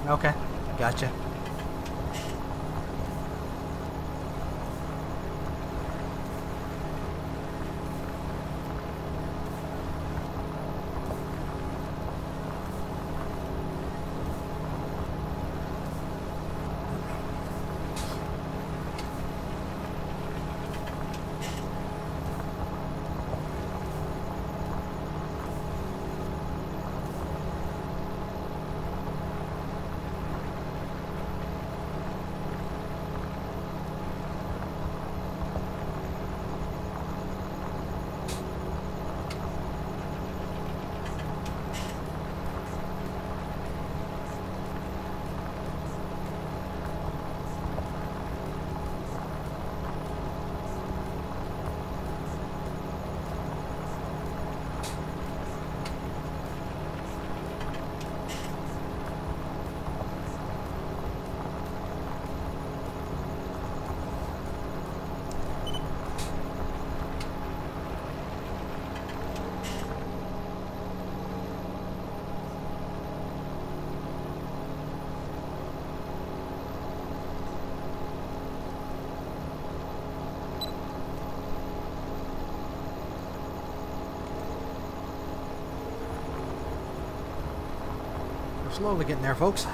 Okay, gotcha. Slowly getting there, folks.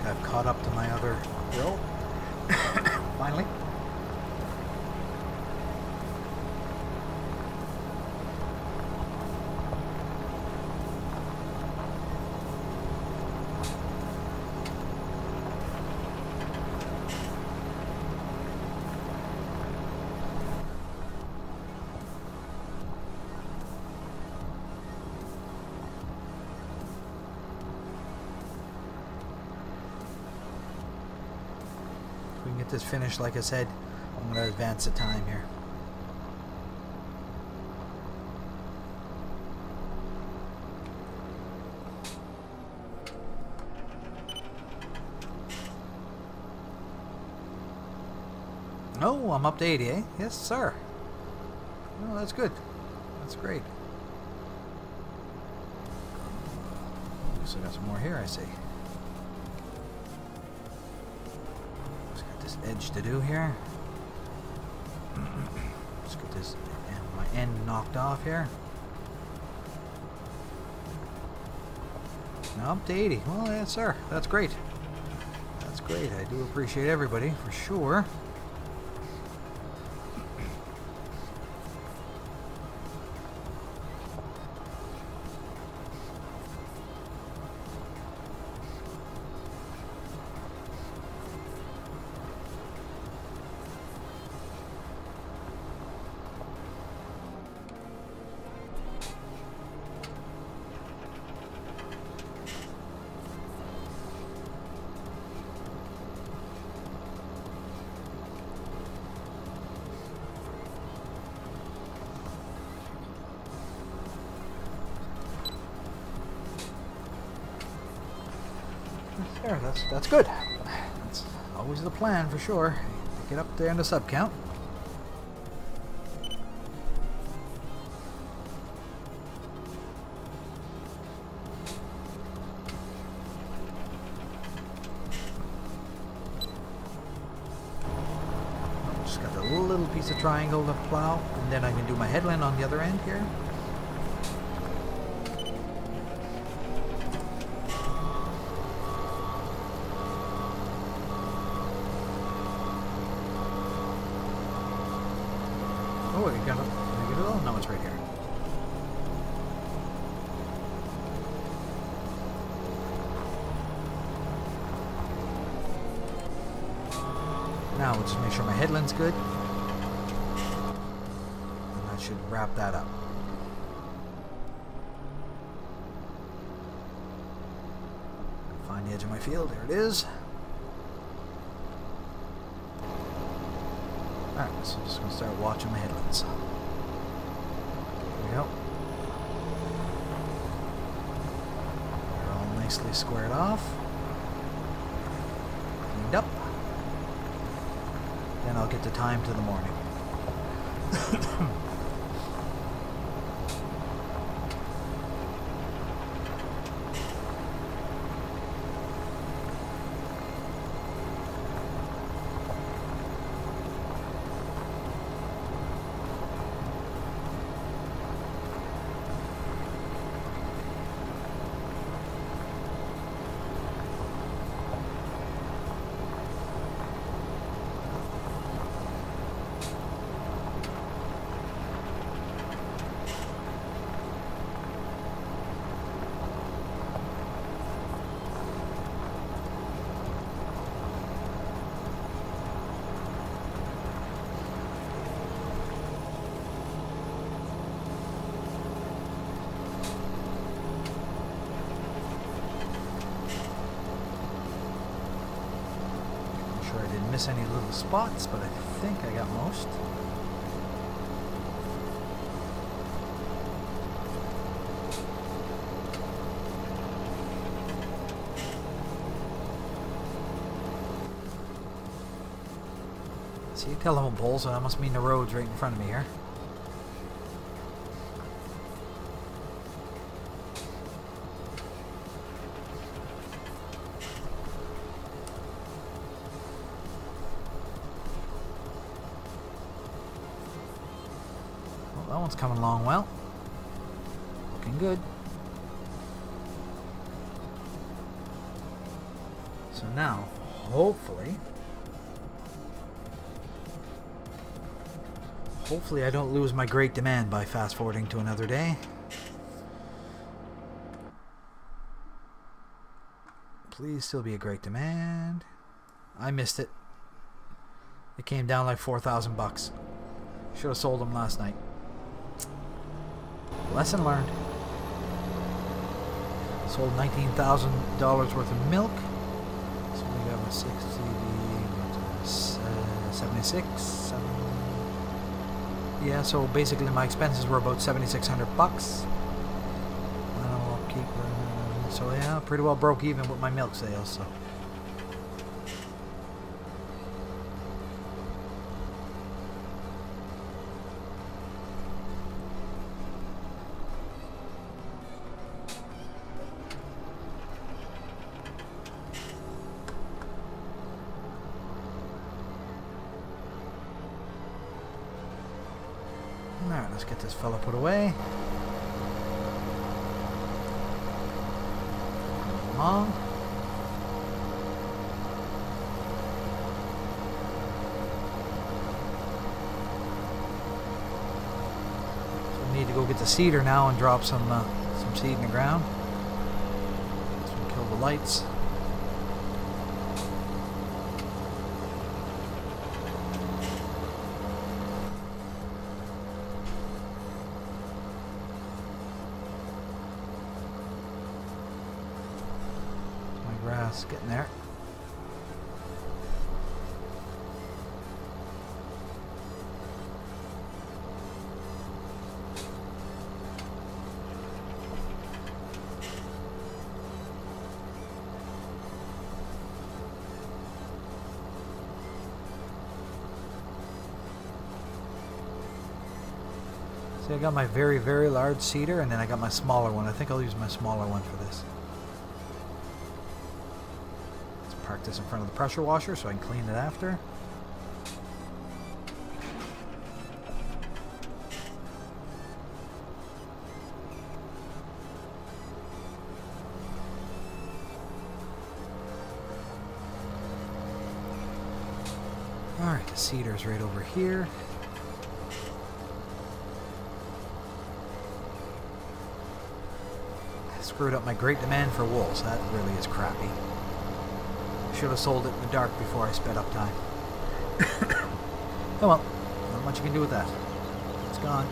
I've caught up to my other row. Finally. get this finished, like I said, I'm going to advance the time here. Oh, I'm up to 80, eh? Yes, sir. Oh, that's good. That's great. So I got some more here, I see. Just got this edge to do here. Let's get this my end knocked off here. Now up to 80. Well, yes, sir. That's great. That's great. I do appreciate everybody, for sure. There, that's good. That's always the plan for sure. Get up there in the sub count. Just got a little piece of triangle to plow, and then I can do my headland on the other end here. Oh, you got it. Oh, no, it's right here. Now, let's just make sure my headland's good. And that should wrap that up. Find the edge of my field. There it is. Alright, so I'm just going to start watching my headlands. There we go. They're all nicely squared off. Cleaned up. Then I'll get the time to the morning. I didn't miss any little spots, but I think I got most. See a telephone pole, so that must mean the road's right in front of me here. That one's coming along well. Looking good. So now, hopefully I don't lose my great demand by fast forwarding to another day. Please still be a great demand. I missed it. It came down like 4,000 bucks. Should have sold them last night. Lesson learned. Sold $19,000 worth of milk. So we got a 60, 7. 76. Yeah, so basically my expenses were about 7,600 bucks. Animal upkeep. So yeah, pretty well broke even with my milk sales. So. Alright, let's get this fella put away. Come on. So we need to go get the seeder now and drop some seed in the ground. So we kill the lights. Grass getting there. See, I got my very, very large cedar, and then I got my smaller one. I think I'll use my smaller one for this. Park this in front of the pressure washer so I can clean it after. Alright, the cedar's right over here. I screwed up my great demand for wool, so that really is crappy. Should have sold it in the dark before I sped up time. Oh well, not much you can do with that. It's gone.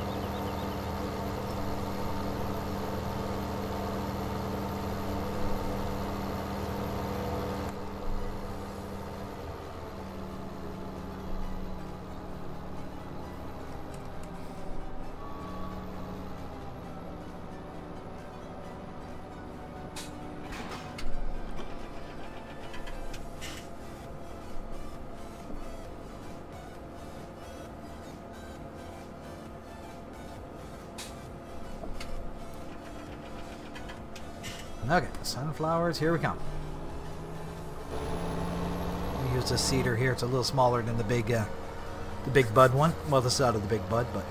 Okay, sunflowers, here we come. We use this cedar here. It's a little smaller than the big bud one. Well, this is out of the big bud, but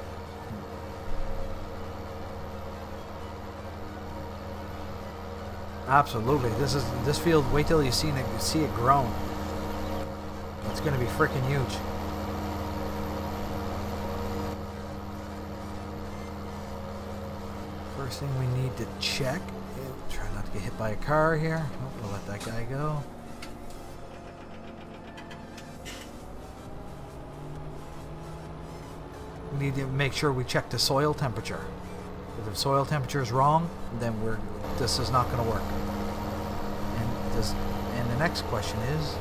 absolutely, this field. Wait till you see it grown. It's going to be freaking huge. First thing we need to check. Try not to get hit by a car here. Oh, we'll let that guy go. We need to make sure we check the soil temperature. If the soil temperature is wrong, then this is not going to work. And the next question is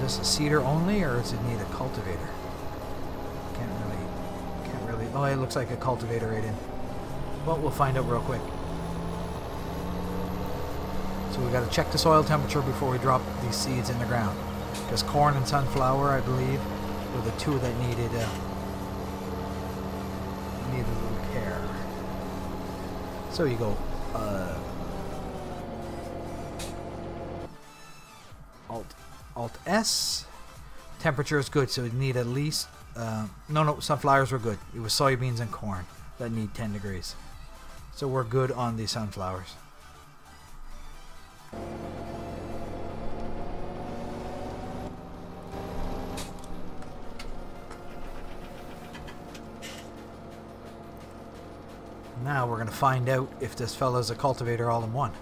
this a cedar only, or does it need a cultivator? Can't really. Oh, it looks like a cultivator right in. Well, we'll find out real quick. So we got to check the soil temperature before we drop these seeds in the ground. Because corn and sunflower, I believe, were the two that needed a little care. So you go Alt S. Temperature is good, so you need at least no, sunflowers were good. It was soybeans and corn that need 10 degrees. So we're good on the sunflowers. Now we're going to find out if this fella's a cultivator all in one.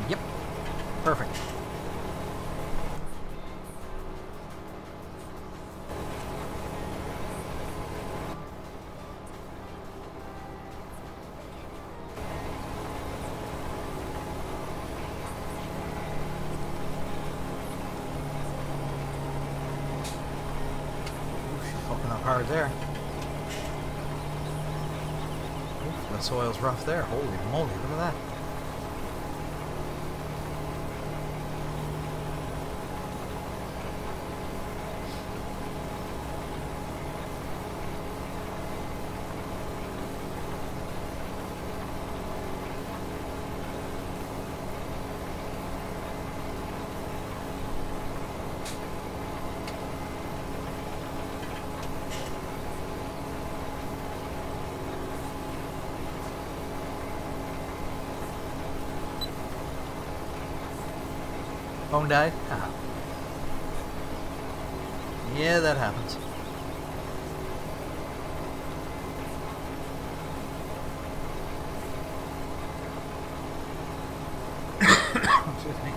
Yep, hard there. Oof, the soil's rough there. Holy moly, look at that. Phone died? Ah. Yeah, that happens. Excuse me.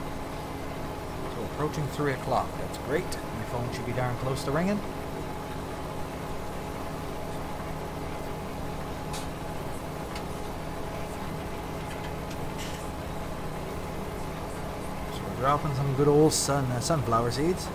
So approaching 3 o'clock. That's great. My phone should be darn close to ringing. Dropping some good old sunflower seeds.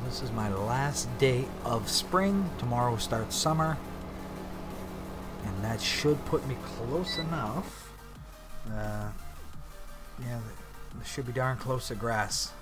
This is my last day of spring. Tomorrow starts summer. And that should put me close enough. Yeah, this should be darn close to grass.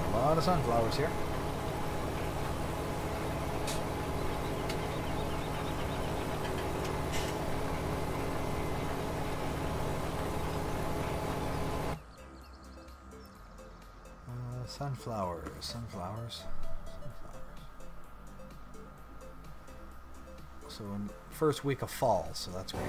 A lot of sunflowers here. Sunflowers. So first week of fall, so that's great.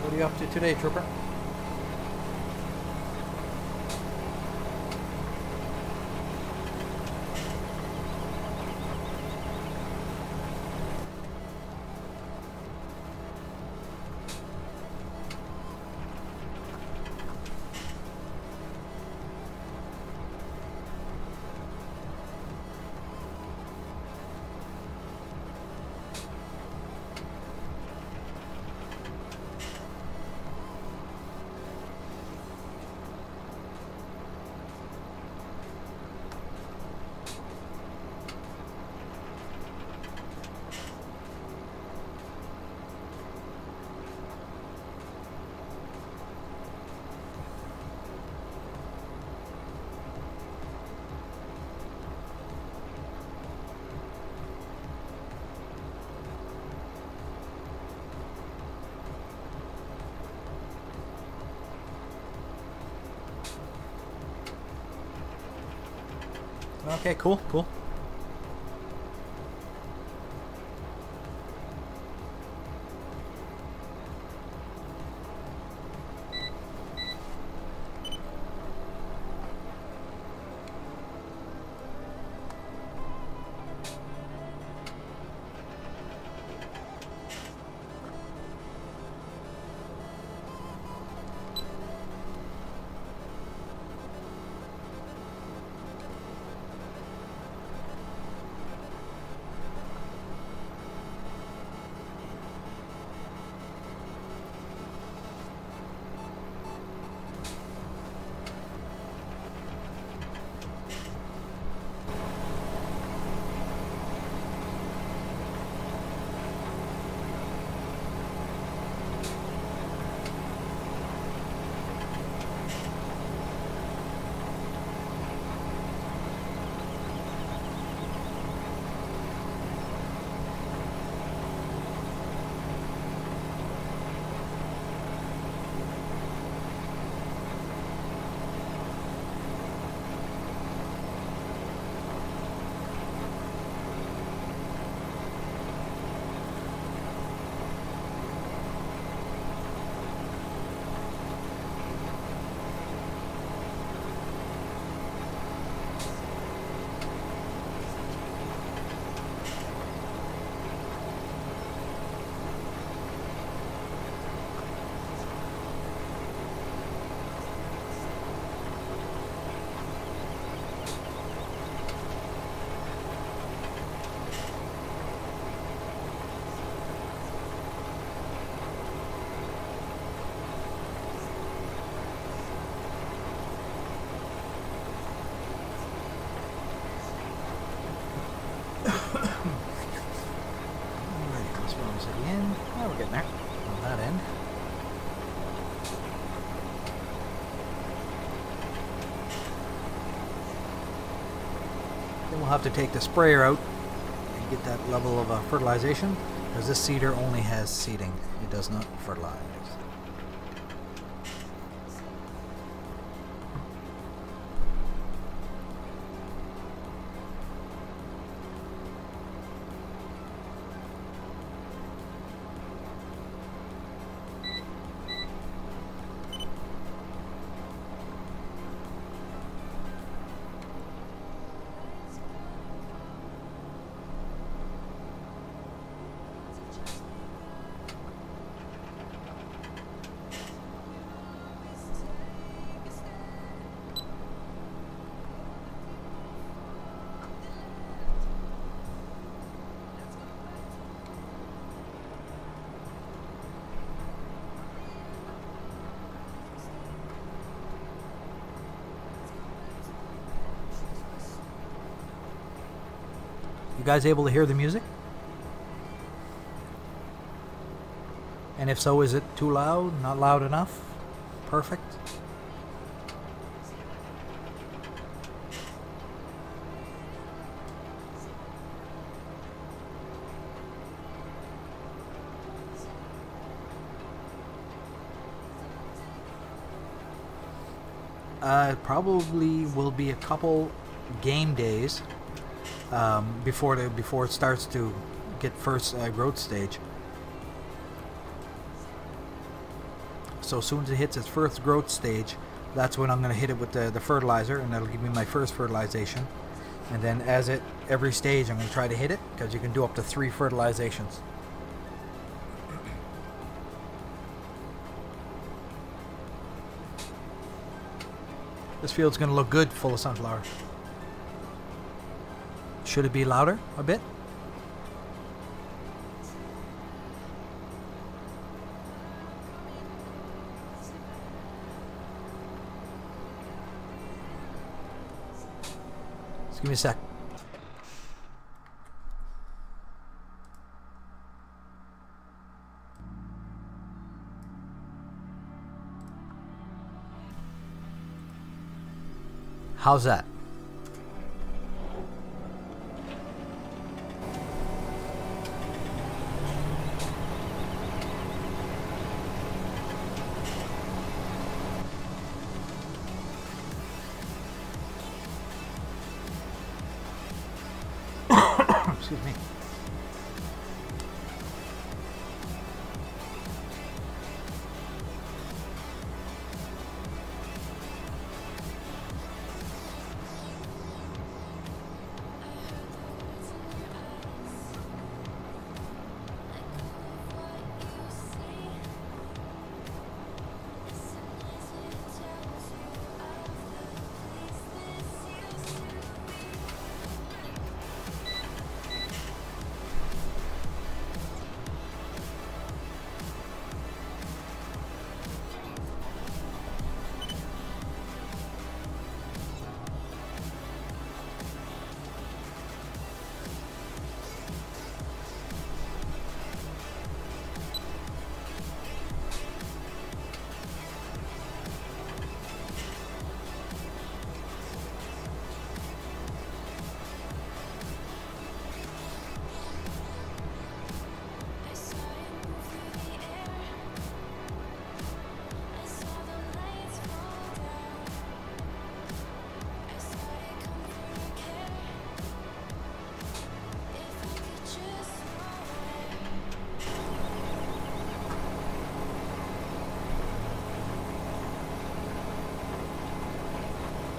What are you up to today, Trooper? Okay, cool. in. Oh, we're getting there on that end. Then we'll have to take the sprayer out and get that level of fertilization, because this seeder only has seeding. It does not fertilize. You guys able to hear the music? And if so, is it too loud? Not loud enough? Perfect? Probably will be a couple game days before it starts to get first growth stage. So as soon as it hits its first growth stage, that's when I'm going to hit it with the fertilizer, and that'll give me my first fertilization. And then every stage I'm going to try to hit it, because you can do up to 3 fertilizations. This field's going to look good full of sunflower. Should it be louder a bit? Just give me a sec. How's that? Excuse me.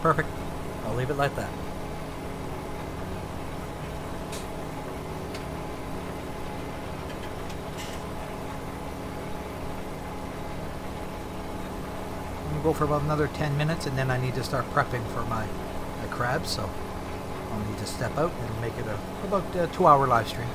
Perfect. I'll leave it like that. I'm going to go for about another 10 minutes, and then I need to start prepping for my crabs, so I'll need to step out. It'll make it about a 2-hour live stream.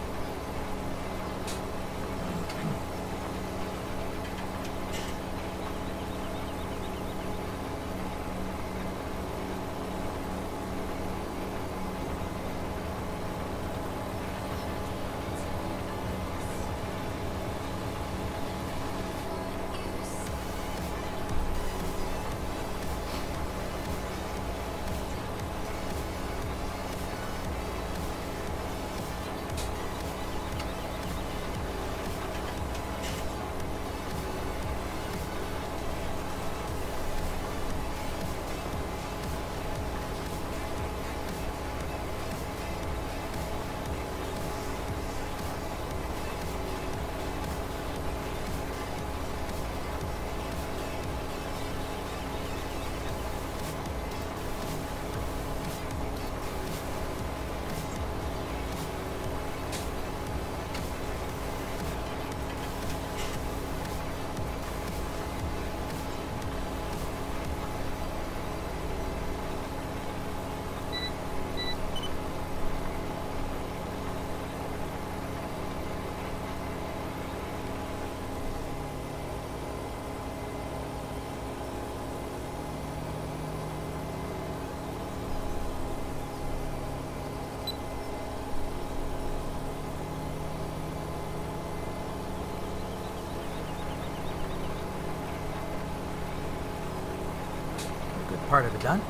part of it done.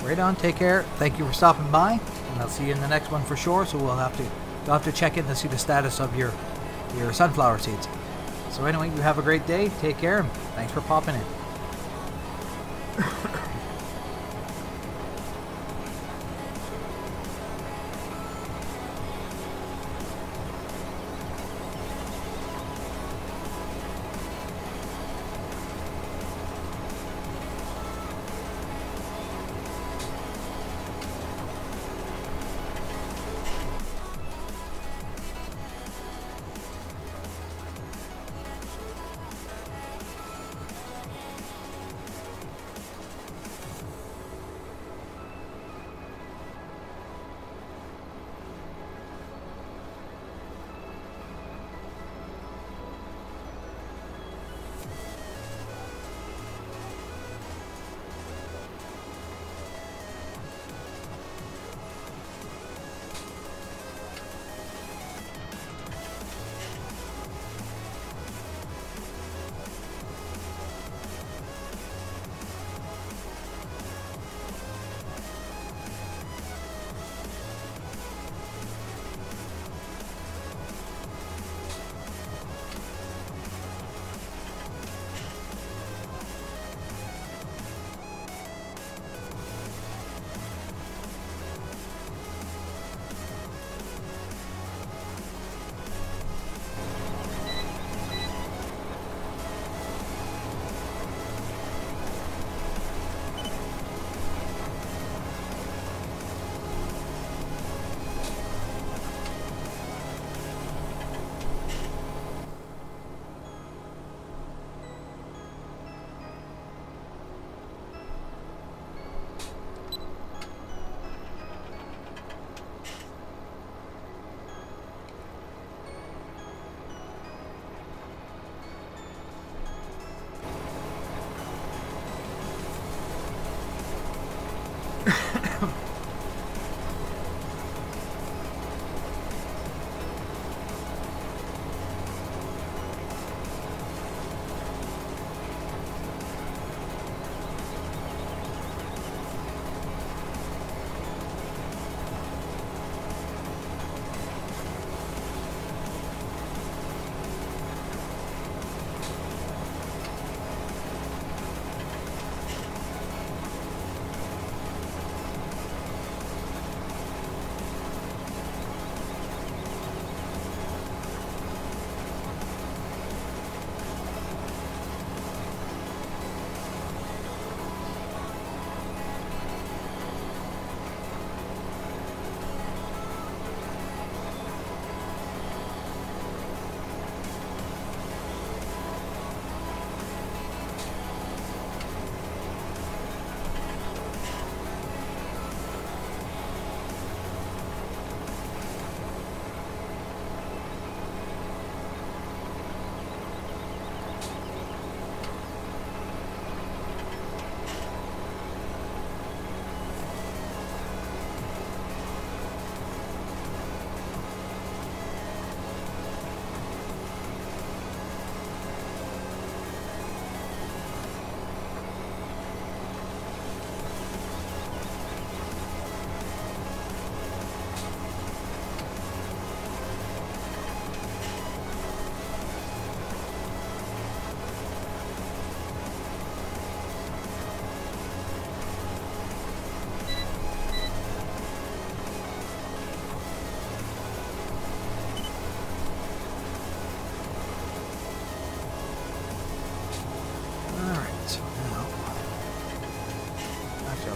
Right on. Take care. Thank you for stopping by, and I'll see you in the next one for sure. So you'll have to check in to see the status of your sunflower seeds. So anyway, you have a great day. Take care, and thanks for popping in.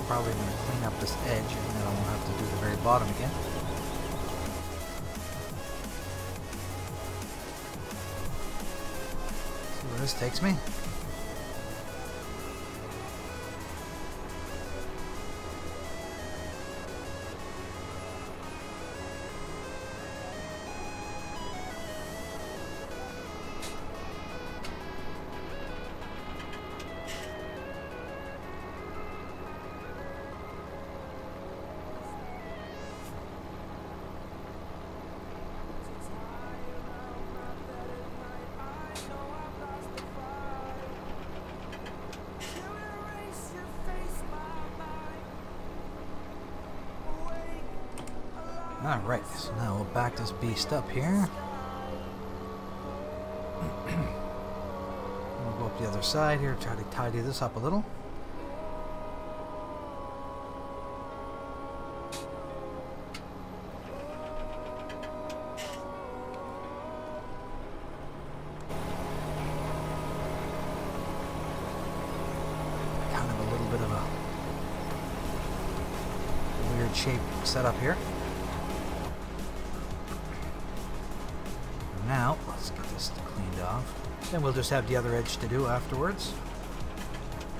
Probably going to clean up this edge, and then I won't have to do the very bottom again. See where this takes me. Alright, so now we'll back this beast up here. We'll go up the other side here, try to tidy this up a little. Kind of a little bit of a weird shape set up here. Now, let's get this cleaned off. Then we'll just have the other edge to do afterwards.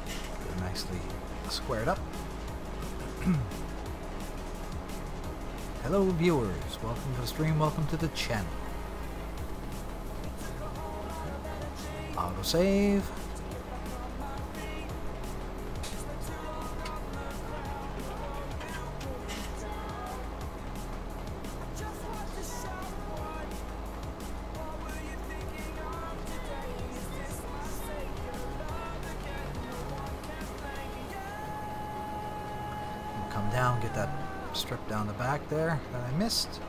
Get it nicely squared up. Hello viewers, welcome to the stream, welcome to the channel. Autosave. Come down, get that strip down the back there that I missed.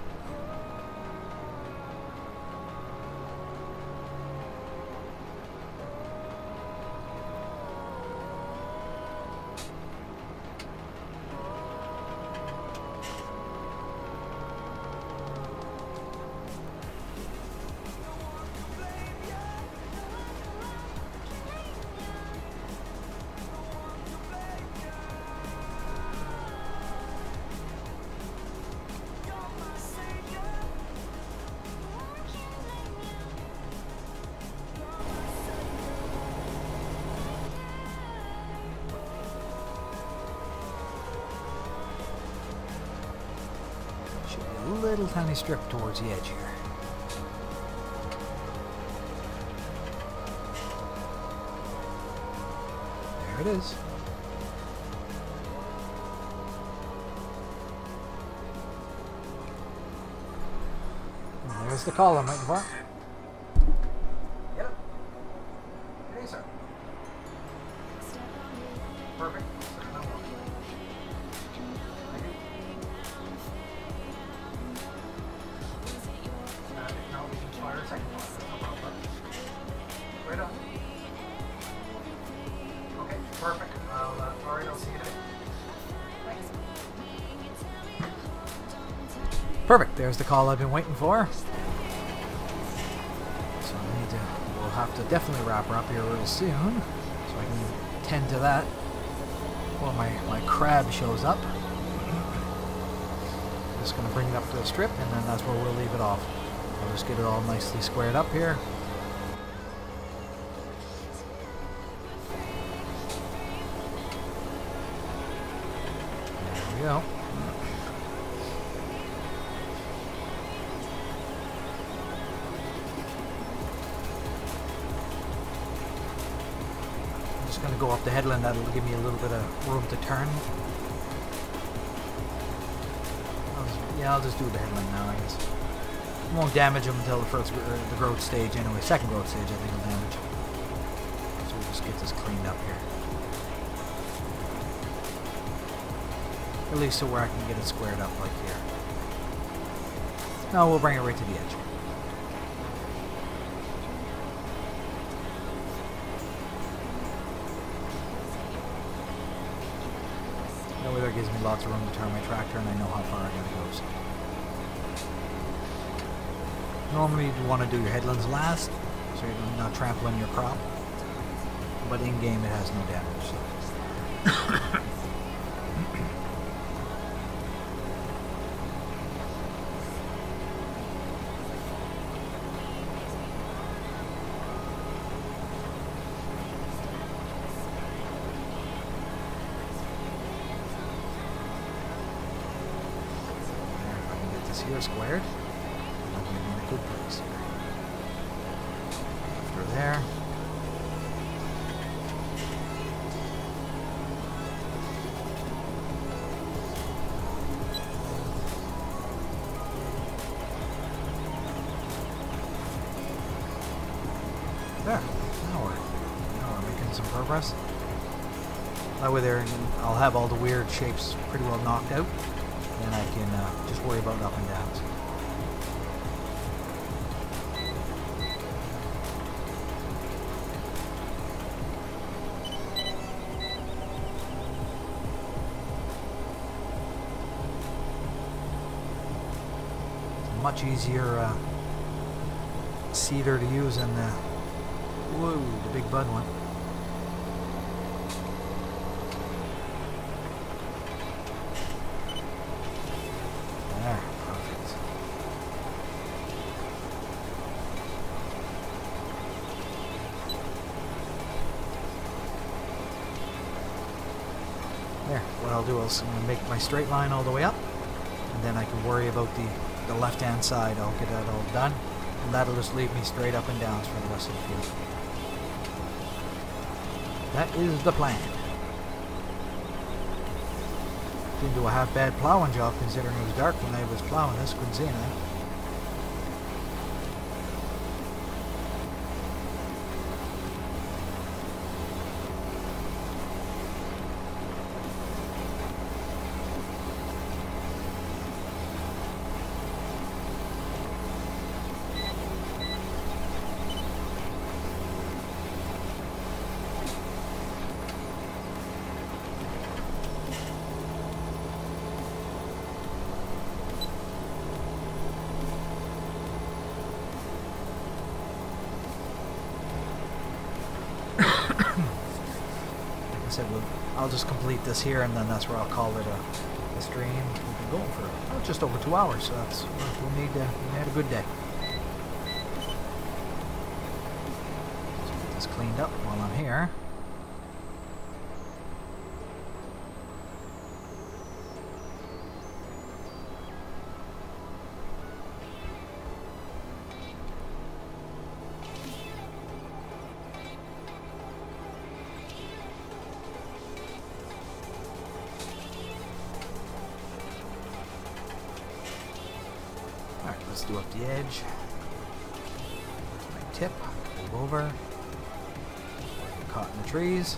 Little tiny strip towards the edge here. There it is. And there's the column right in front. Yep. Good day, sir. Perfect. Right on. Okay, perfect. Alright, I'll see you today. Thanks. Perfect. There's the call I've been waiting for. So we'll have to definitely wrap her up here real soon, so I can tend to that while my crab shows up. Just going to bring it up to the strip, and then that's where we'll leave it off. I'll just get it all nicely squared up here. There we go. I'm just going to go up the headland. That'll give me a little bit of room to turn. I'll just do the headland now, I guess. Won't damage them until the growth stage anyway. Second growth stage, I think will damage. So we'll just get this cleaned up here. At least to where I can get it squared up like here. No, we'll bring it right to the edge. That way that gives me lots of room to turn my tractor, and I know how far I gotta go. So. Normally you want to do your headlands last, so you're not trampling your crop. But in game it has no damage. So. Here squared. I'll be in a good place here. After there. There. Now we're making some progress. That way there, I'll have all the weird shapes pretty well knocked out. Then I can just worry about up and downs. Much easier seeder to use than the big bud one. There, perfect. There, what I'll do is I'm going to make my straight line all the way up, and then I can worry about the left hand side. I'll get that all done, and that'll just leave me straight up and downs for the rest of the field. That is the plan. Didn't do a half bad plowing job considering it was dark when I was plowing this. Couldn't see anything. I'll just complete this here, and then that's where I'll call it a stream. We've been going for just over 2 hours, so that's we had a good day. Let's get this cleaned up while I'm here. Let's do up the edge. My tip, move over. Caught in the trees.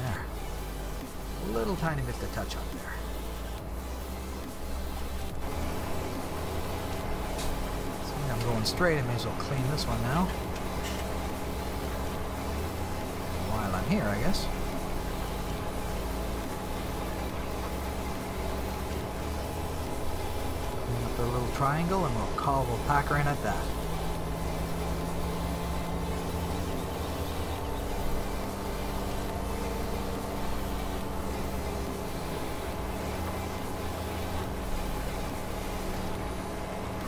There. A little tiny bit to touch up there. Going straight, I may as well clean this one now. While I'm here, I guess. Clean up the little triangle, and we'll pack her in at that.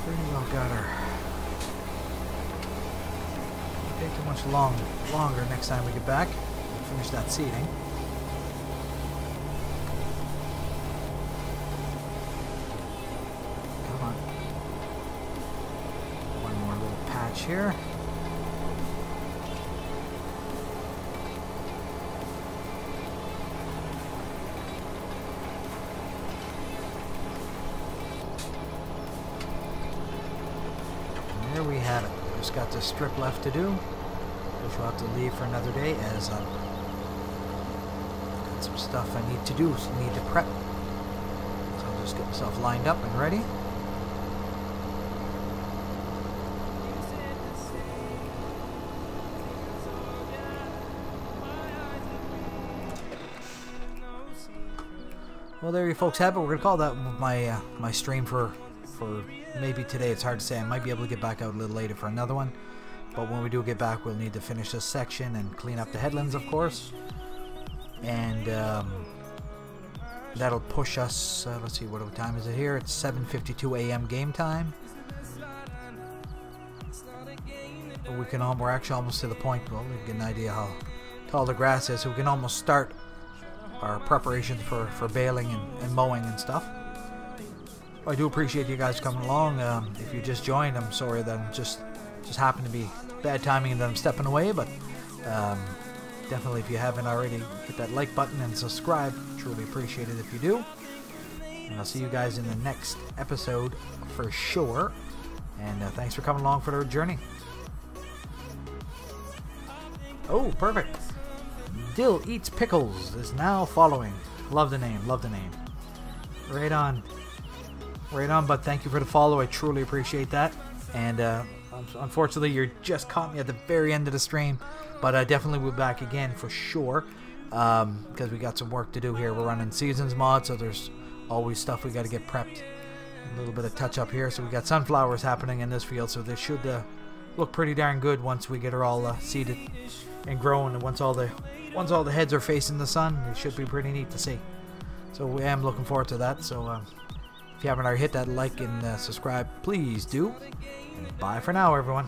Pretty well got her. Take too much longer next time we get back. We'll finish that seeding. Come on. One more little patch here. And there we have it. Just got this strip left to do, which we'll have to leave for another day, as I've got some stuff I need to do, need to prep. So I'll just get myself lined up and ready. Well, there you folks have it. We're gonna call that my my stream for maybe today. It's hard to say. I might be able to get back out a little later for another one, but when we do get back, we'll need to finish this section and clean up the headlands, of course, and that'll push us. Let's see, what time is it here? It's 7:52 a.m. game time. But we're actually almost to the point. Well, we get an idea how tall the grass is, so we can almost start our preparations for baling and mowing and stuff. I do appreciate you guys coming along. If you just joined, I'm sorry that it just happened to be bad timing and that I'm stepping away, but definitely, if you haven't already, hit that like button and subscribe. Truly appreciate it if you do. And I'll see you guys in the next episode for sure. And thanks for coming along for the journey. Oh, perfect. Dill Eats Pickles is now following. Love the name, love the name. Right on. Right on, but thank you for the follow. I truly appreciate that. And unfortunately, you just caught me at the very end of the stream. But I definitely will be back again for sure. Because we got some work to do here. We're running Seasons mod, so there's always stuff we got to get prepped. A little bit of touch up here. So we got sunflowers happening in this field. So this should look pretty darn good once we get her all seeded and growing. And once all the heads are facing the sun, it should be pretty neat to see. So I am looking forward to that. So if you haven't already hit that like and subscribe, please do. And bye for now, everyone.